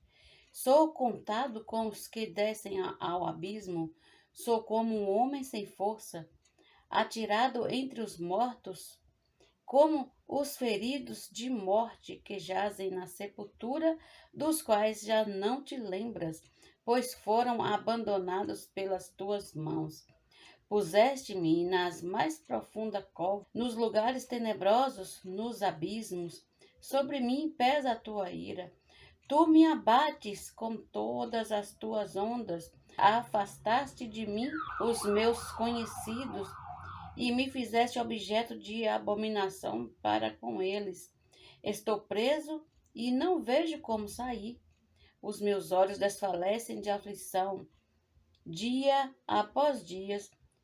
Sou contado com os que descem ao abismo, sou como um homem sem força, atirado entre os mortos, como os feridos de morte que jazem na sepultura, dos quais já não te lembras, pois foram abandonados pelas tuas mãos. Puseste-me nas mais profundas covas, nos lugares tenebrosos, nos abismos. Sobre mim pesa a tua ira. Tu me abates com todas as tuas ondas. Afastaste de mim os meus conhecidos e me fizeste objeto de abominação para com eles. Estou preso e não vejo como sair. Os meus olhos desfalecem de aflição. Dia após dia,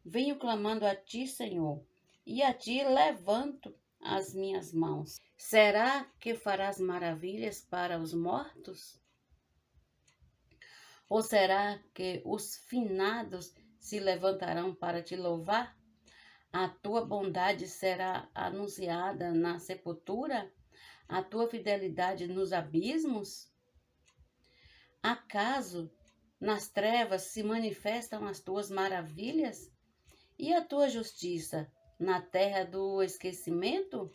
venho clamando a ti, Senhor, e a ti levanto as minhas mãos. Será que farás maravilhas para os mortos? Ou será que os finados se levantarão para te louvar? A tua bondade será anunciada na sepultura? A tua fidelidade nos abismos? Acaso nas trevas se manifestam as tuas maravilhas? E a tua justiça na terra do esquecimento?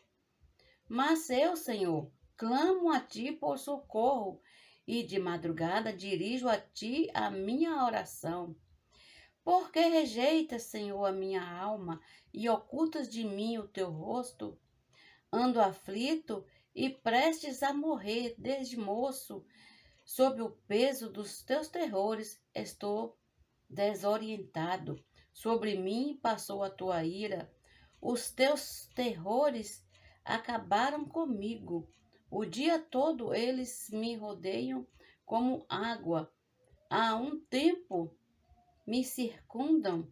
Mas eu, Senhor, clamo a ti por socorro, e de madrugada dirijo a ti a minha oração. Por que rejeitas, Senhor, a minha alma e ocultas de mim o teu rosto? Ando aflito e prestes a morrer desde moço. Sob o peso dos teus terrores estou desorientado. Sobre mim passou a tua ira. Os teus terrores acabaram comigo. O dia todo eles me rodeiam como água. Há um tempo me circundam.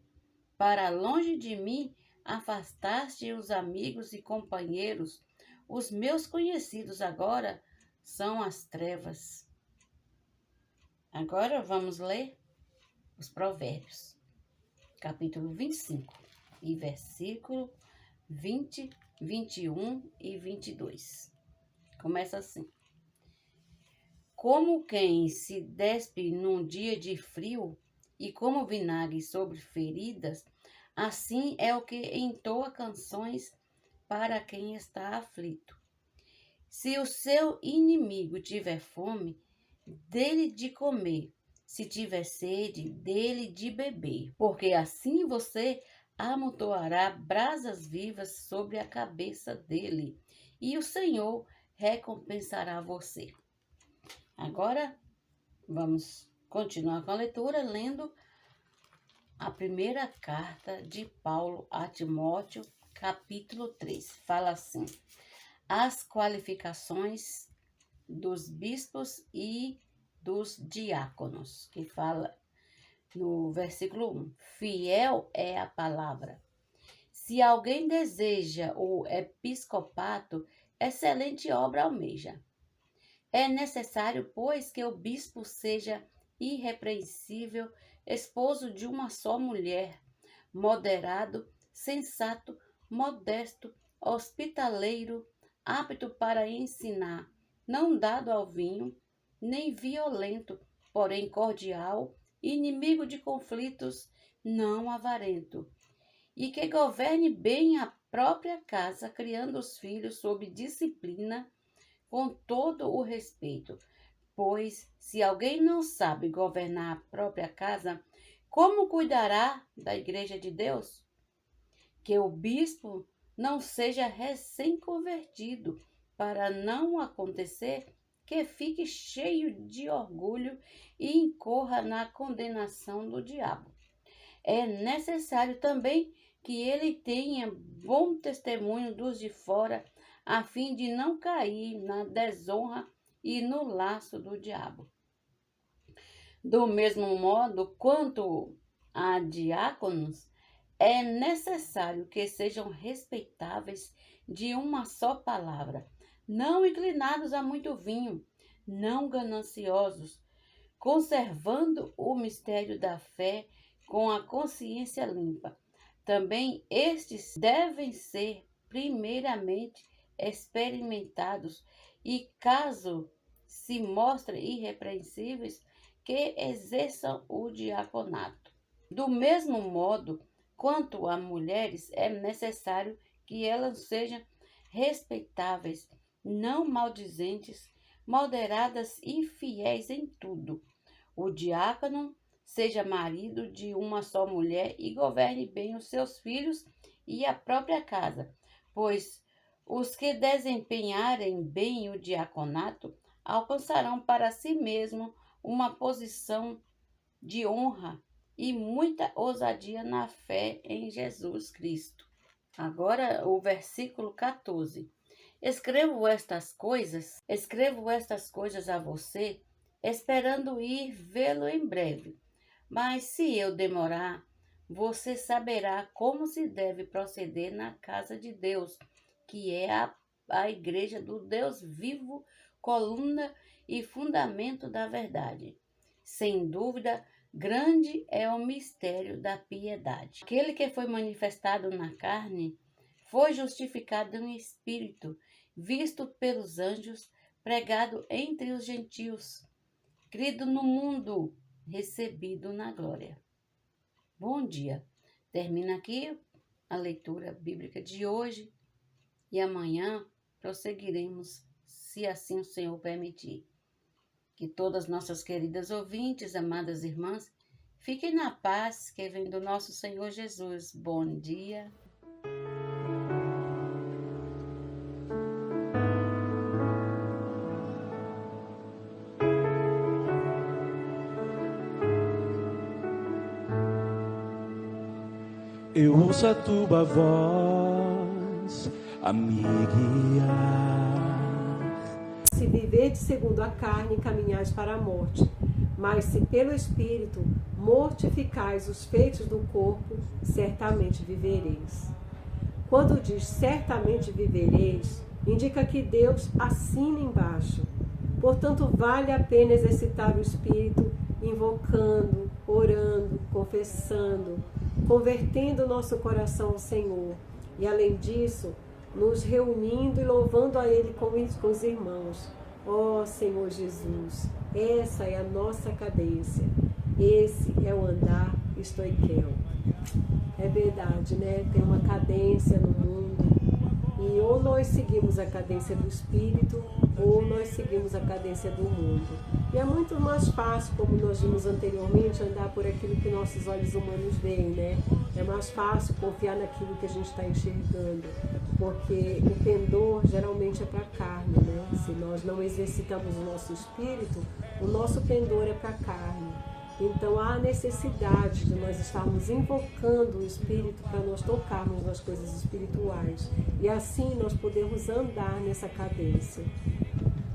Para longe de mim afastaste os amigos e companheiros. Os meus conhecidos agora são as trevas. Agora vamos ler os Provérbios, capítulo 25, e versículo 20, 21 e 22. Começa assim: como quem se despe num dia de frio, e como vinagre sobre feridas, assim é o que entoa canções para quem está aflito. Se o seu inimigo tiver fome, dele de comer, se tiver sede, dele de beber, porque assim você amontoará brasas vivas sobre a cabeça dele, e o Senhor recompensará você. Agora, vamos continuar com a leitura, lendo a primeira carta de Paulo a Timóteo, capítulo 3. Fala assim: as qualificações dos bispos e dos diáconos, que fala no versículo 1. Fiel é a palavra. Se alguém deseja o episcopato, excelente obra almeja. É necessário, pois, que o bispo seja irrepreensível, esposo de uma só mulher, moderado, sensato, modesto, hospitaleiro, apto para ensinar, não dado ao vinho, nem violento, porém cordial, inimigo de conflitos, não avarento, e que governe bem a própria casa, criando os filhos sob disciplina, com todo o respeito. Pois, se alguém não sabe governar a própria casa, como cuidará da igreja de Deus? que o bispo não seja recém-convertido, para não acontecer que fique cheio de orgulho e incorra na condenação do diabo. É necessário também que ele tenha bom testemunho dos de fora, a fim de não cair na desonra e no laço do diabo. Do mesmo modo, quanto a diáconos, é necessário que sejam respeitáveis de uma só palavra, não inclinados a muito vinho, não gananciosos, conservando o mistério da fé com a consciência limpa. Também estes devem ser primeiramente experimentados e, caso se mostrem irrepreensíveis, que exerçam o diaconato. Do mesmo modo, quanto a mulheres, é necessário que elas sejam respeitáveis, não maldizentes, moderadas e fiéis em tudo. O diácono seja marido de uma só mulher e governe bem os seus filhos e a própria casa, pois os que desempenharem bem o diaconato alcançarão para si mesmo uma posição de honra e muita ousadia na fé em Jesus Cristo. Agora o versículo 14. Escrevo estas coisas a você, esperando ir vê-lo em breve. Mas se eu demorar, você saberá como se deve proceder na casa de Deus, que é a igreja do Deus vivo, coluna e fundamento da verdade. Sem dúvida, grande é o mistério da piedade. Aquele que foi manifestado na carne foi justificado em espírito, visto pelos anjos, pregado entre os gentios, crido no mundo, recebido na glória. Bom dia. Termina aqui a leitura bíblica de hoje e amanhã prosseguiremos, se assim o Senhor permitir. Que todas nossas queridas ouvintes, amadas irmãs, fiquem na paz que vem do nosso Senhor Jesus. Bom dia. Eu ouço a tua voz a me guiar. Se viverdes segundo a carne, caminhais para a morte. Mas se pelo Espírito mortificais os feitos do corpo, certamente vivereis. Quando diz certamente vivereis, indica que Deus assina embaixo. Portanto, vale a pena exercitar o Espírito, invocando, orando, confessando, convertendo o nosso coração ao Senhor. E além disso, nos reunindo e louvando a Ele com os irmãos. Ó Senhor Jesus, essa é a nossa cadência. Esse é o andar estoiqueu. É verdade, né? Tem uma cadência no mundo. E ou nós seguimos a cadência do Espírito, ou nós seguimos a cadência do mundo. E é muito mais fácil, como nós vimos anteriormente, andar por aquilo que nossos olhos humanos veem, né? É mais fácil confiar naquilo que a gente está enxergando, porque o pendor geralmente é para a carne, né? Se nós não exercitamos o nosso espírito, o nosso pendor é para a carne. Então há necessidade de nós estarmos invocando o Espírito para nós tocarmos nas coisas espirituais e assim nós podermos andar nessa cadência.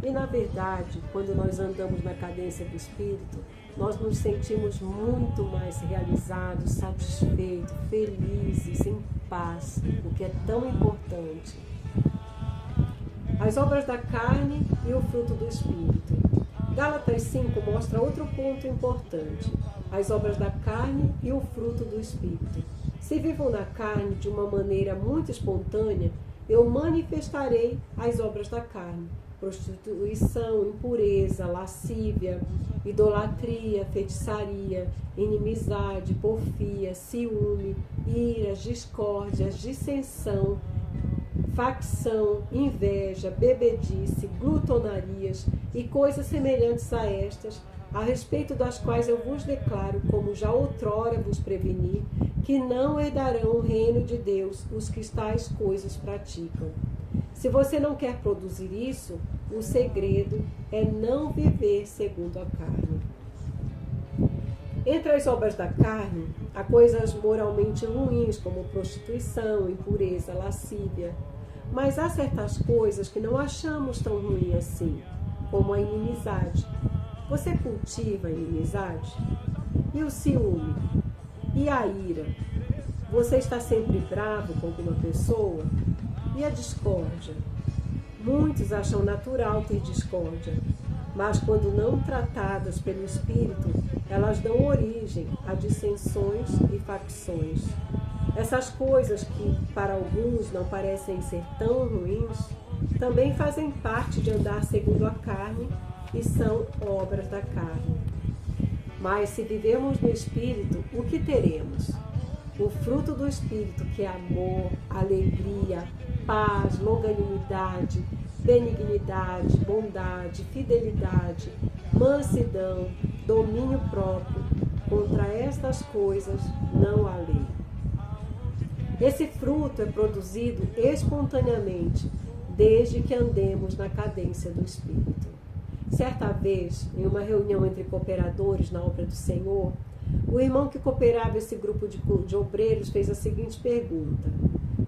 E na verdade, quando nós andamos na cadência do Espírito, nós nos sentimos muito mais realizados, satisfeitos, felizes, em paz, o que é tão importante. As obras da carne e o fruto do Espírito. Gálatas 5 mostra outro ponto importante, as obras da carne e o fruto do Espírito. Se vivo na carne de uma maneira muito espontânea, eu manifestarei as obras da carne. Prostituição, impureza, lascívia, idolatria, feitiçaria, inimizade, porfia, ciúme, ira, discórdia, dissensão, facção, inveja, bebedice, glutonarias e coisas semelhantes a estas, a respeito das quais eu vos declaro, como já outrora vos preveni, que não herdarão o reino de Deus os que tais coisas praticam. Se você não quer produzir isso, o segredo é não viver segundo a carne. Entre as obras da carne, há coisas moralmente ruins, como prostituição, impureza, lascívia. Mas há certas coisas que não achamos tão ruins assim, como a inimizade. Você cultiva a inimizade? E o ciúme? E a ira? Você está sempre bravo com alguma pessoa? E a discórdia? Muitos acham natural ter discórdia, mas quando não tratadas pelo Espírito, elas dão origem a dissensões e facções. Essas coisas que para alguns não parecem ser tão ruins, também fazem parte de andar segundo a carne e são obras da carne. Mas se vivemos no Espírito, o que teremos? O fruto do Espírito, que é amor, alegria, paz, longanimidade, benignidade, bondade, fidelidade, mansidão, domínio próprio. Contra estas coisas não há lei. Esse fruto é produzido espontaneamente, desde que andemos na cadência do Espírito. Certa vez, em uma reunião entre cooperadores na obra do Senhor, o irmão que cooperava esse grupo de obreiros fez a seguinte pergunta: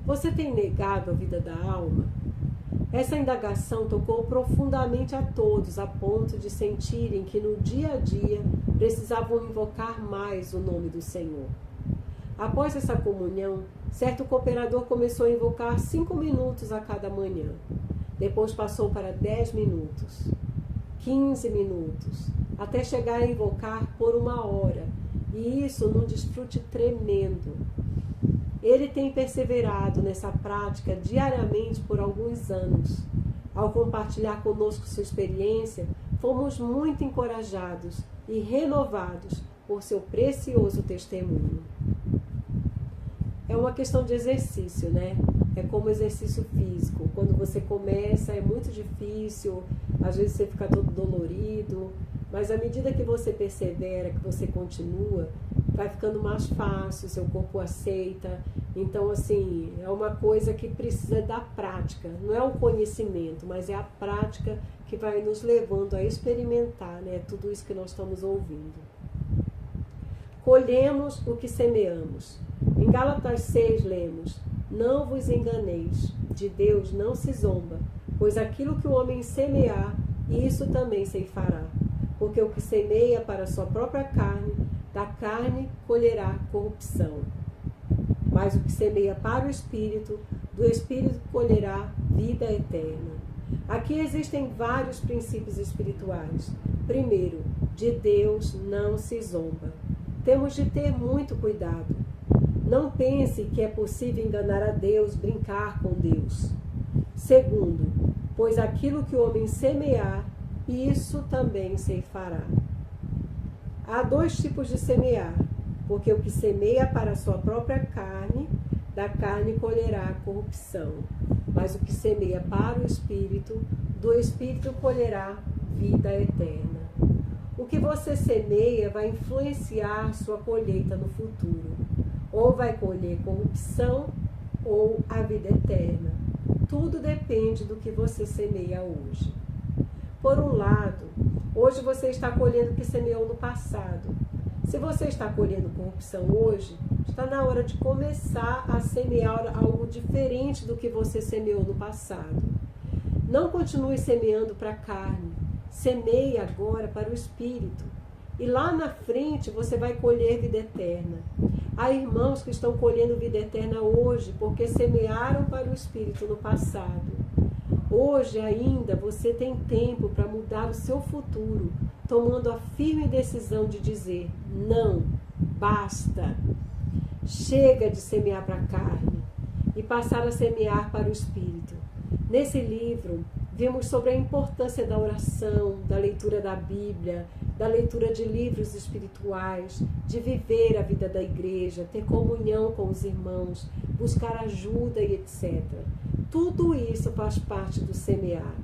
você tem negado a vida da alma? Essa indagação tocou profundamente a todos, a ponto de sentirem que no dia a dia precisavam invocar mais o nome do Senhor. Após essa comunhão, certo cooperador começou a invocar 5 minutos a cada manhã. Depois passou para 10 minutos, 15 minutos, até chegar a invocar por 1 hora. E isso num desfrute tremendo. Ele tem perseverado nessa prática diariamente por alguns anos. Ao compartilhar conosco sua experiência, fomos muito encorajados e renovados por seu precioso testemunho. É uma questão de exercício, né? É como exercício físico. Quando você começa é muito difícil, às vezes você fica todo dolorido, mas à medida que você persevera, que você continua, vai ficando mais fácil, seu corpo aceita. Então, assim, é uma coisa que precisa da prática. Não é o conhecimento, mas é a prática que vai nos levando a experimentar, né, tudo isso que nós estamos ouvindo. Colhemos o que semeamos. Em Gálatas 6 lemos: não vos enganeis, de Deus não se zomba, pois aquilo que o homem semear, isso também ceifará. Porque o que semeia para a sua própria carne, da carne colherá corrupção. Mas o que semeia para o Espírito, do Espírito colherá vida eterna. Aqui existem vários princípios espirituais. Primeiro, de Deus não se zomba. Temos de ter muito cuidado. Não pense que é possível enganar a Deus, brincar com Deus. Segundo, pois aquilo que o homem semear, isso também ceifará. Há 2 tipos de semear, porque o que semeia para a sua própria carne, da carne colherá corrupção, mas o que semeia para o Espírito, do Espírito colherá vida eterna. O que você semeia vai influenciar sua colheita no futuro. Ou vai colher corrupção ou a vida eterna. Tudo depende do que você semeia hoje. Por um lado, hoje você está colhendo o que semeou no passado. Se você está colhendo corrupção hoje, está na hora de começar a semear algo diferente do que você semeou no passado. Não continue semeando para a carne. Semeie agora para o Espírito. E lá na frente você vai colher vida eterna. Há irmãos que estão colhendo vida eterna hoje porque semearam para o Espírito no passado. Hoje ainda você tem tempo para mudar o seu futuro, tomando a firme decisão de dizer: não, basta. Chega de semear para a carne e passar a semear para o Espírito. Nesse livro, vimos sobre a importância da oração, da leitura da Bíblia, da leitura de livros espirituais, de viver a vida da igreja, ter comunhão com os irmãos, buscar ajuda e etc. Tudo isso faz parte do semear.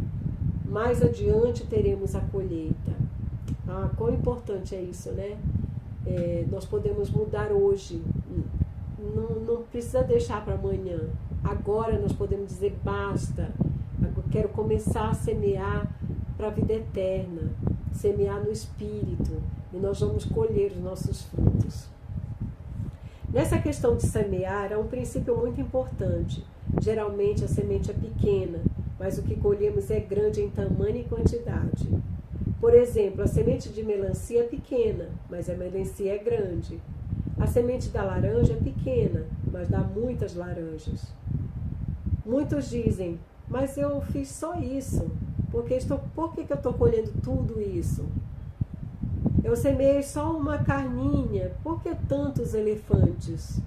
Mais adiante teremos a colheita. Quão importante é isso, né? Nós podemos mudar hoje. Não precisa deixar para amanhã. Agora nós podemos dizer basta. Eu quero começar a semear para a vida eterna. Semear no Espírito. E nós vamos colher os nossos frutos. Nessa questão de semear, há um princípio muito importante. Geralmente a semente é pequena, mas o que colhemos é grande em tamanho e quantidade. Por exemplo, a semente de melancia é pequena, mas a melancia é grande. A semente da laranja é pequena, mas dá muitas laranjas. Muitos dizem, mas eu fiz só isso. Por que eu estou colhendo tudo isso? Eu semeei só uma carninha, por que tantos elefantes?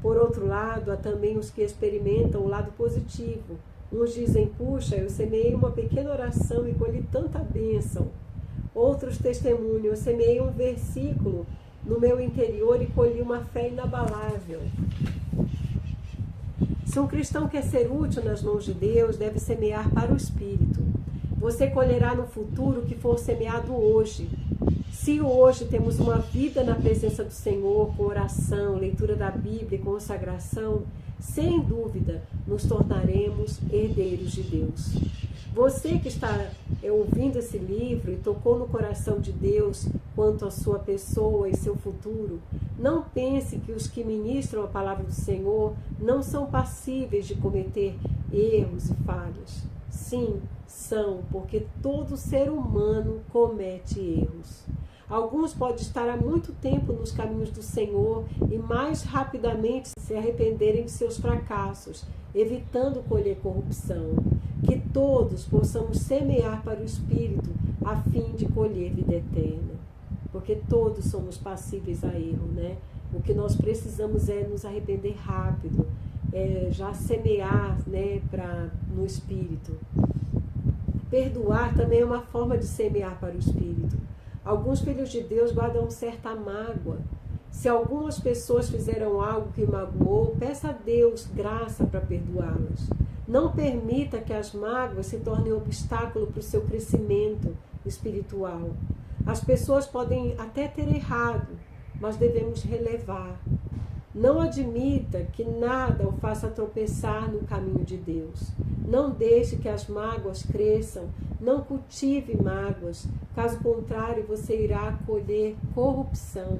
Por outro lado, há também os que experimentam o lado positivo. Uns dizem, puxa, eu semeei uma pequena oração e colhi tanta bênção. Outros testemunham, eu semeei um versículo no meu interior e colhi uma fé inabalável. Se um cristão quer ser útil nas mãos de Deus, deve semear para o Espírito. Você colherá no futuro o que for semeado hoje. Se hoje temos uma vida na presença do Senhor, com oração, leitura da Bíblia e consagração, sem dúvida nos tornaremos herdeiros de Deus. Você que está ouvindo esse livro e tocou no coração de Deus quanto à sua pessoa e seu futuro, não pense que os que ministram a palavra do Senhor não são passíveis de cometer erros e falhas. Sim, são, porque todo ser humano comete erros. Alguns podem estar há muito tempo nos caminhos do Senhor e mais rapidamente se arrependerem de seus fracassos, evitando colher corrupção. Que todos possamos semear para o Espírito a fim de colher vida eterna. Porque todos somos passíveis a erro, né? O que nós precisamos é nos arrepender rápido, já semear, né, no Espírito. Perdoar também é uma forma de semear para o Espírito. Alguns filhos de Deus guardam certa mágoa. Se algumas pessoas fizeram algo que magoou, peça a Deus graça para perdoá-las. Não permita que as mágoas se tornem obstáculo para o seu crescimento espiritual. As pessoas podem até ter errado, mas devemos relevar. Não admita que nada o faça tropeçar no caminho de Deus. Não deixe que as mágoas cresçam. Não cultive mágoas. Caso contrário, você irá colher corrupção.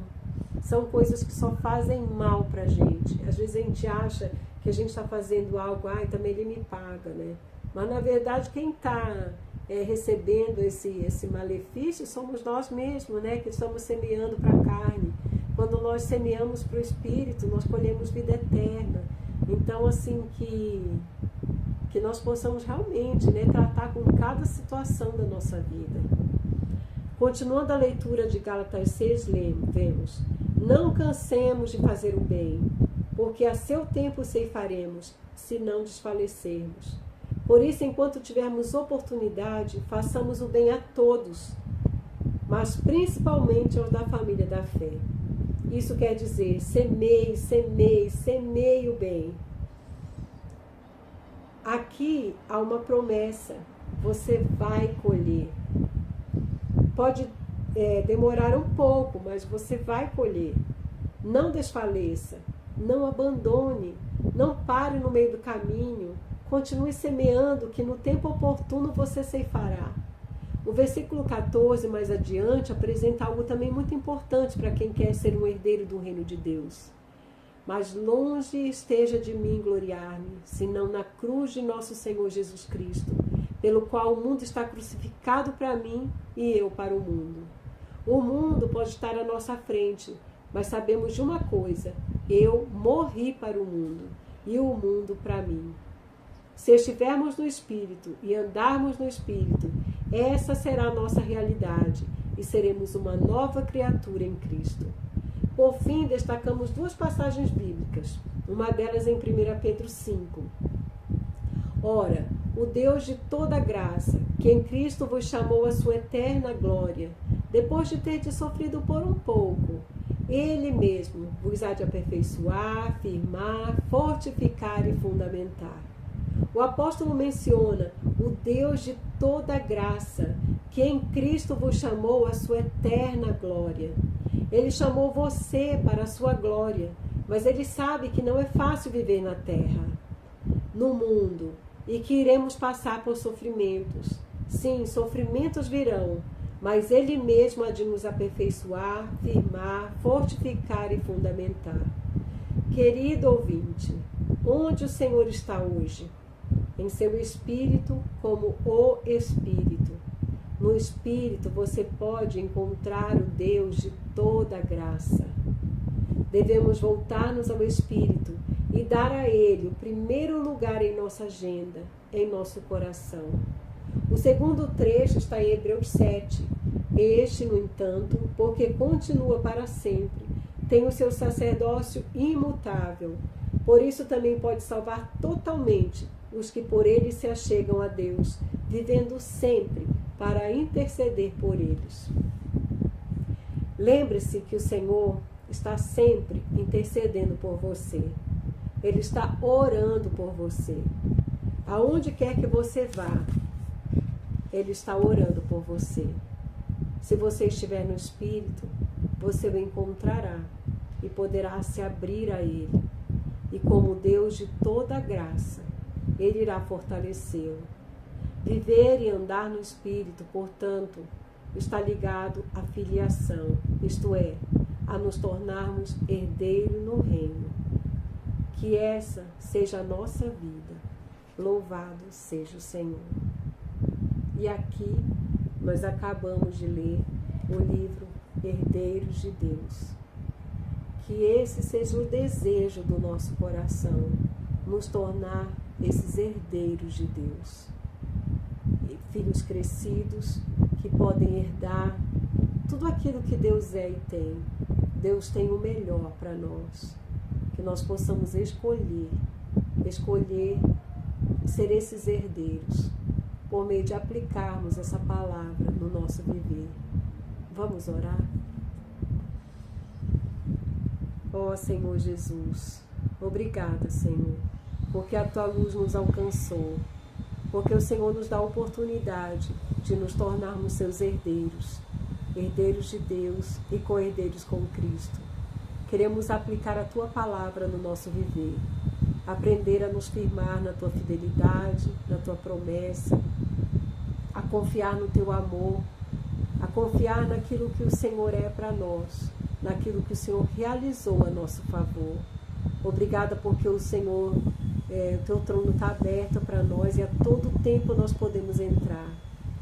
São coisas que só fazem mal para a gente. Às vezes a gente acha que a gente está fazendo algo, também ele me paga, né? Mas na verdade quem está recebendo esse malefício somos nós mesmos, né? Que estamos semeando para a carne. Quando nós semeamos para o Espírito, nós colhemos vida eterna. Então, assim, que nós possamos realmente, né, tratar com cada situação da nossa vida. Continuando a leitura de Gálatas 6, vemos: não cansemos de fazer o bem, porque a seu tempo ceifaremos, se não desfalecermos. Por isso, enquanto tivermos oportunidade, façamos o bem a todos, mas principalmente aos da família da fé. Isso quer dizer, semeie o bem. Aqui há uma promessa, você vai colher. Pode demorar um pouco, mas você vai colher. Não desfaleça, não abandone, não pare no meio do caminho, continue semeando, que no tempo oportuno você ceifará. O versículo 14, mais adiante, apresenta algo também muito importante para quem quer ser um herdeiro do reino de Deus. Mas longe esteja de mim gloriar-me, senão na cruz de nosso Senhor Jesus Cristo, pelo qual o mundo está crucificado para mim e eu para o mundo. O mundo pode estar à nossa frente, mas sabemos de uma coisa: eu morri para o mundo e o mundo para mim. Se estivermos no Espírito e andarmos no Espírito, essa será a nossa realidade e seremos uma nova criatura em Cristo. Por fim, destacamos duas passagens bíblicas, uma delas em 1 Pedro 5. Ora, o Deus de toda graça, que em Cristo vos chamou à sua eterna glória, depois de terdes sofrido por um pouco, Ele mesmo vos há de aperfeiçoar, firmar, fortificar e fundamentar. O apóstolo menciona o Deus de toda graça, que em Cristo vos chamou à sua eterna glória. Ele chamou você para a sua glória, mas ele sabe que não é fácil viver na terra, no mundo, e que iremos passar por sofrimentos. Sim, sofrimentos virão, mas ele mesmo há de nos aperfeiçoar, firmar, fortificar e fundamentar. Querido ouvinte, onde o Senhor está hoje? Em seu espírito, como o Espírito. No Espírito você pode encontrar o Deus de toda graça. Devemos voltar-nos ao Espírito e dar a Ele o primeiro lugar em nossa agenda, em nosso coração. O segundo trecho está em Hebreus 7. Este, no entanto, porque continua para sempre, tem o seu sacerdócio imutável. Por isso também pode salvar totalmente os que por ele se achegam a Deus, vivendo sempre para interceder por eles. Lembre-se que o Senhor está sempre intercedendo por você. Ele está orando por você. Aonde quer que você vá, Ele está orando por você. Se você estiver no Espírito, você o encontrará e poderá se abrir a Ele. E como Deus de toda graça, Ele irá fortalecê-lo. Viver e andar no Espírito, portanto, está ligado à filiação, isto é, a nos tornarmos herdeiros no reino. Que essa seja a nossa vida. Louvado seja o Senhor. E aqui nós acabamos de ler o livro Herdeiros de Deus. Que esse seja o desejo do nosso coração, nos tornar esses herdeiros de Deus. Filhos crescidos que podem herdar tudo aquilo que Deus é e tem. Deus tem o melhor para nós. Que nós possamos escolher ser esses herdeiros, por meio de aplicarmos essa palavra no nosso viver. Vamos orar? Ó Senhor Jesus, obrigada, Senhor, porque a Tua luz nos alcançou, porque o Senhor nos dá a oportunidade de nos tornarmos seus herdeiros, herdeiros de Deus e co-herdeiros com Cristo. Queremos aplicar a Tua palavra no nosso viver, aprender a nos firmar na Tua fidelidade, na Tua promessa, a confiar no Teu amor, a confiar naquilo que o Senhor é para nós, naquilo que o Senhor realizou a nosso favor. Obrigada porque o Senhor, o Teu trono está aberto para nós e a todo tempo nós podemos entrar,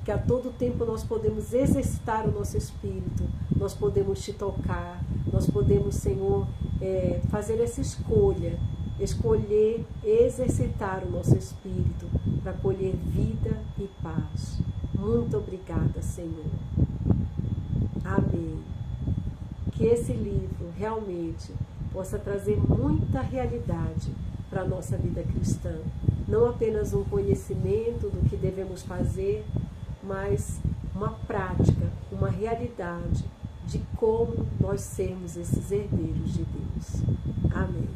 que a todo tempo nós podemos exercitar o nosso espírito, nós podemos Te tocar, nós podemos, Senhor, fazer essa escolher exercitar o nosso espírito para colher vida e paz. Muito obrigada, Senhor. Amém. Que esse livro realmente possa trazer muita realidade para a nossa vida cristã. Não apenas um conhecimento do que devemos fazer, mas uma prática, uma realidade de como nós sermos esses herdeiros de Deus. Amém.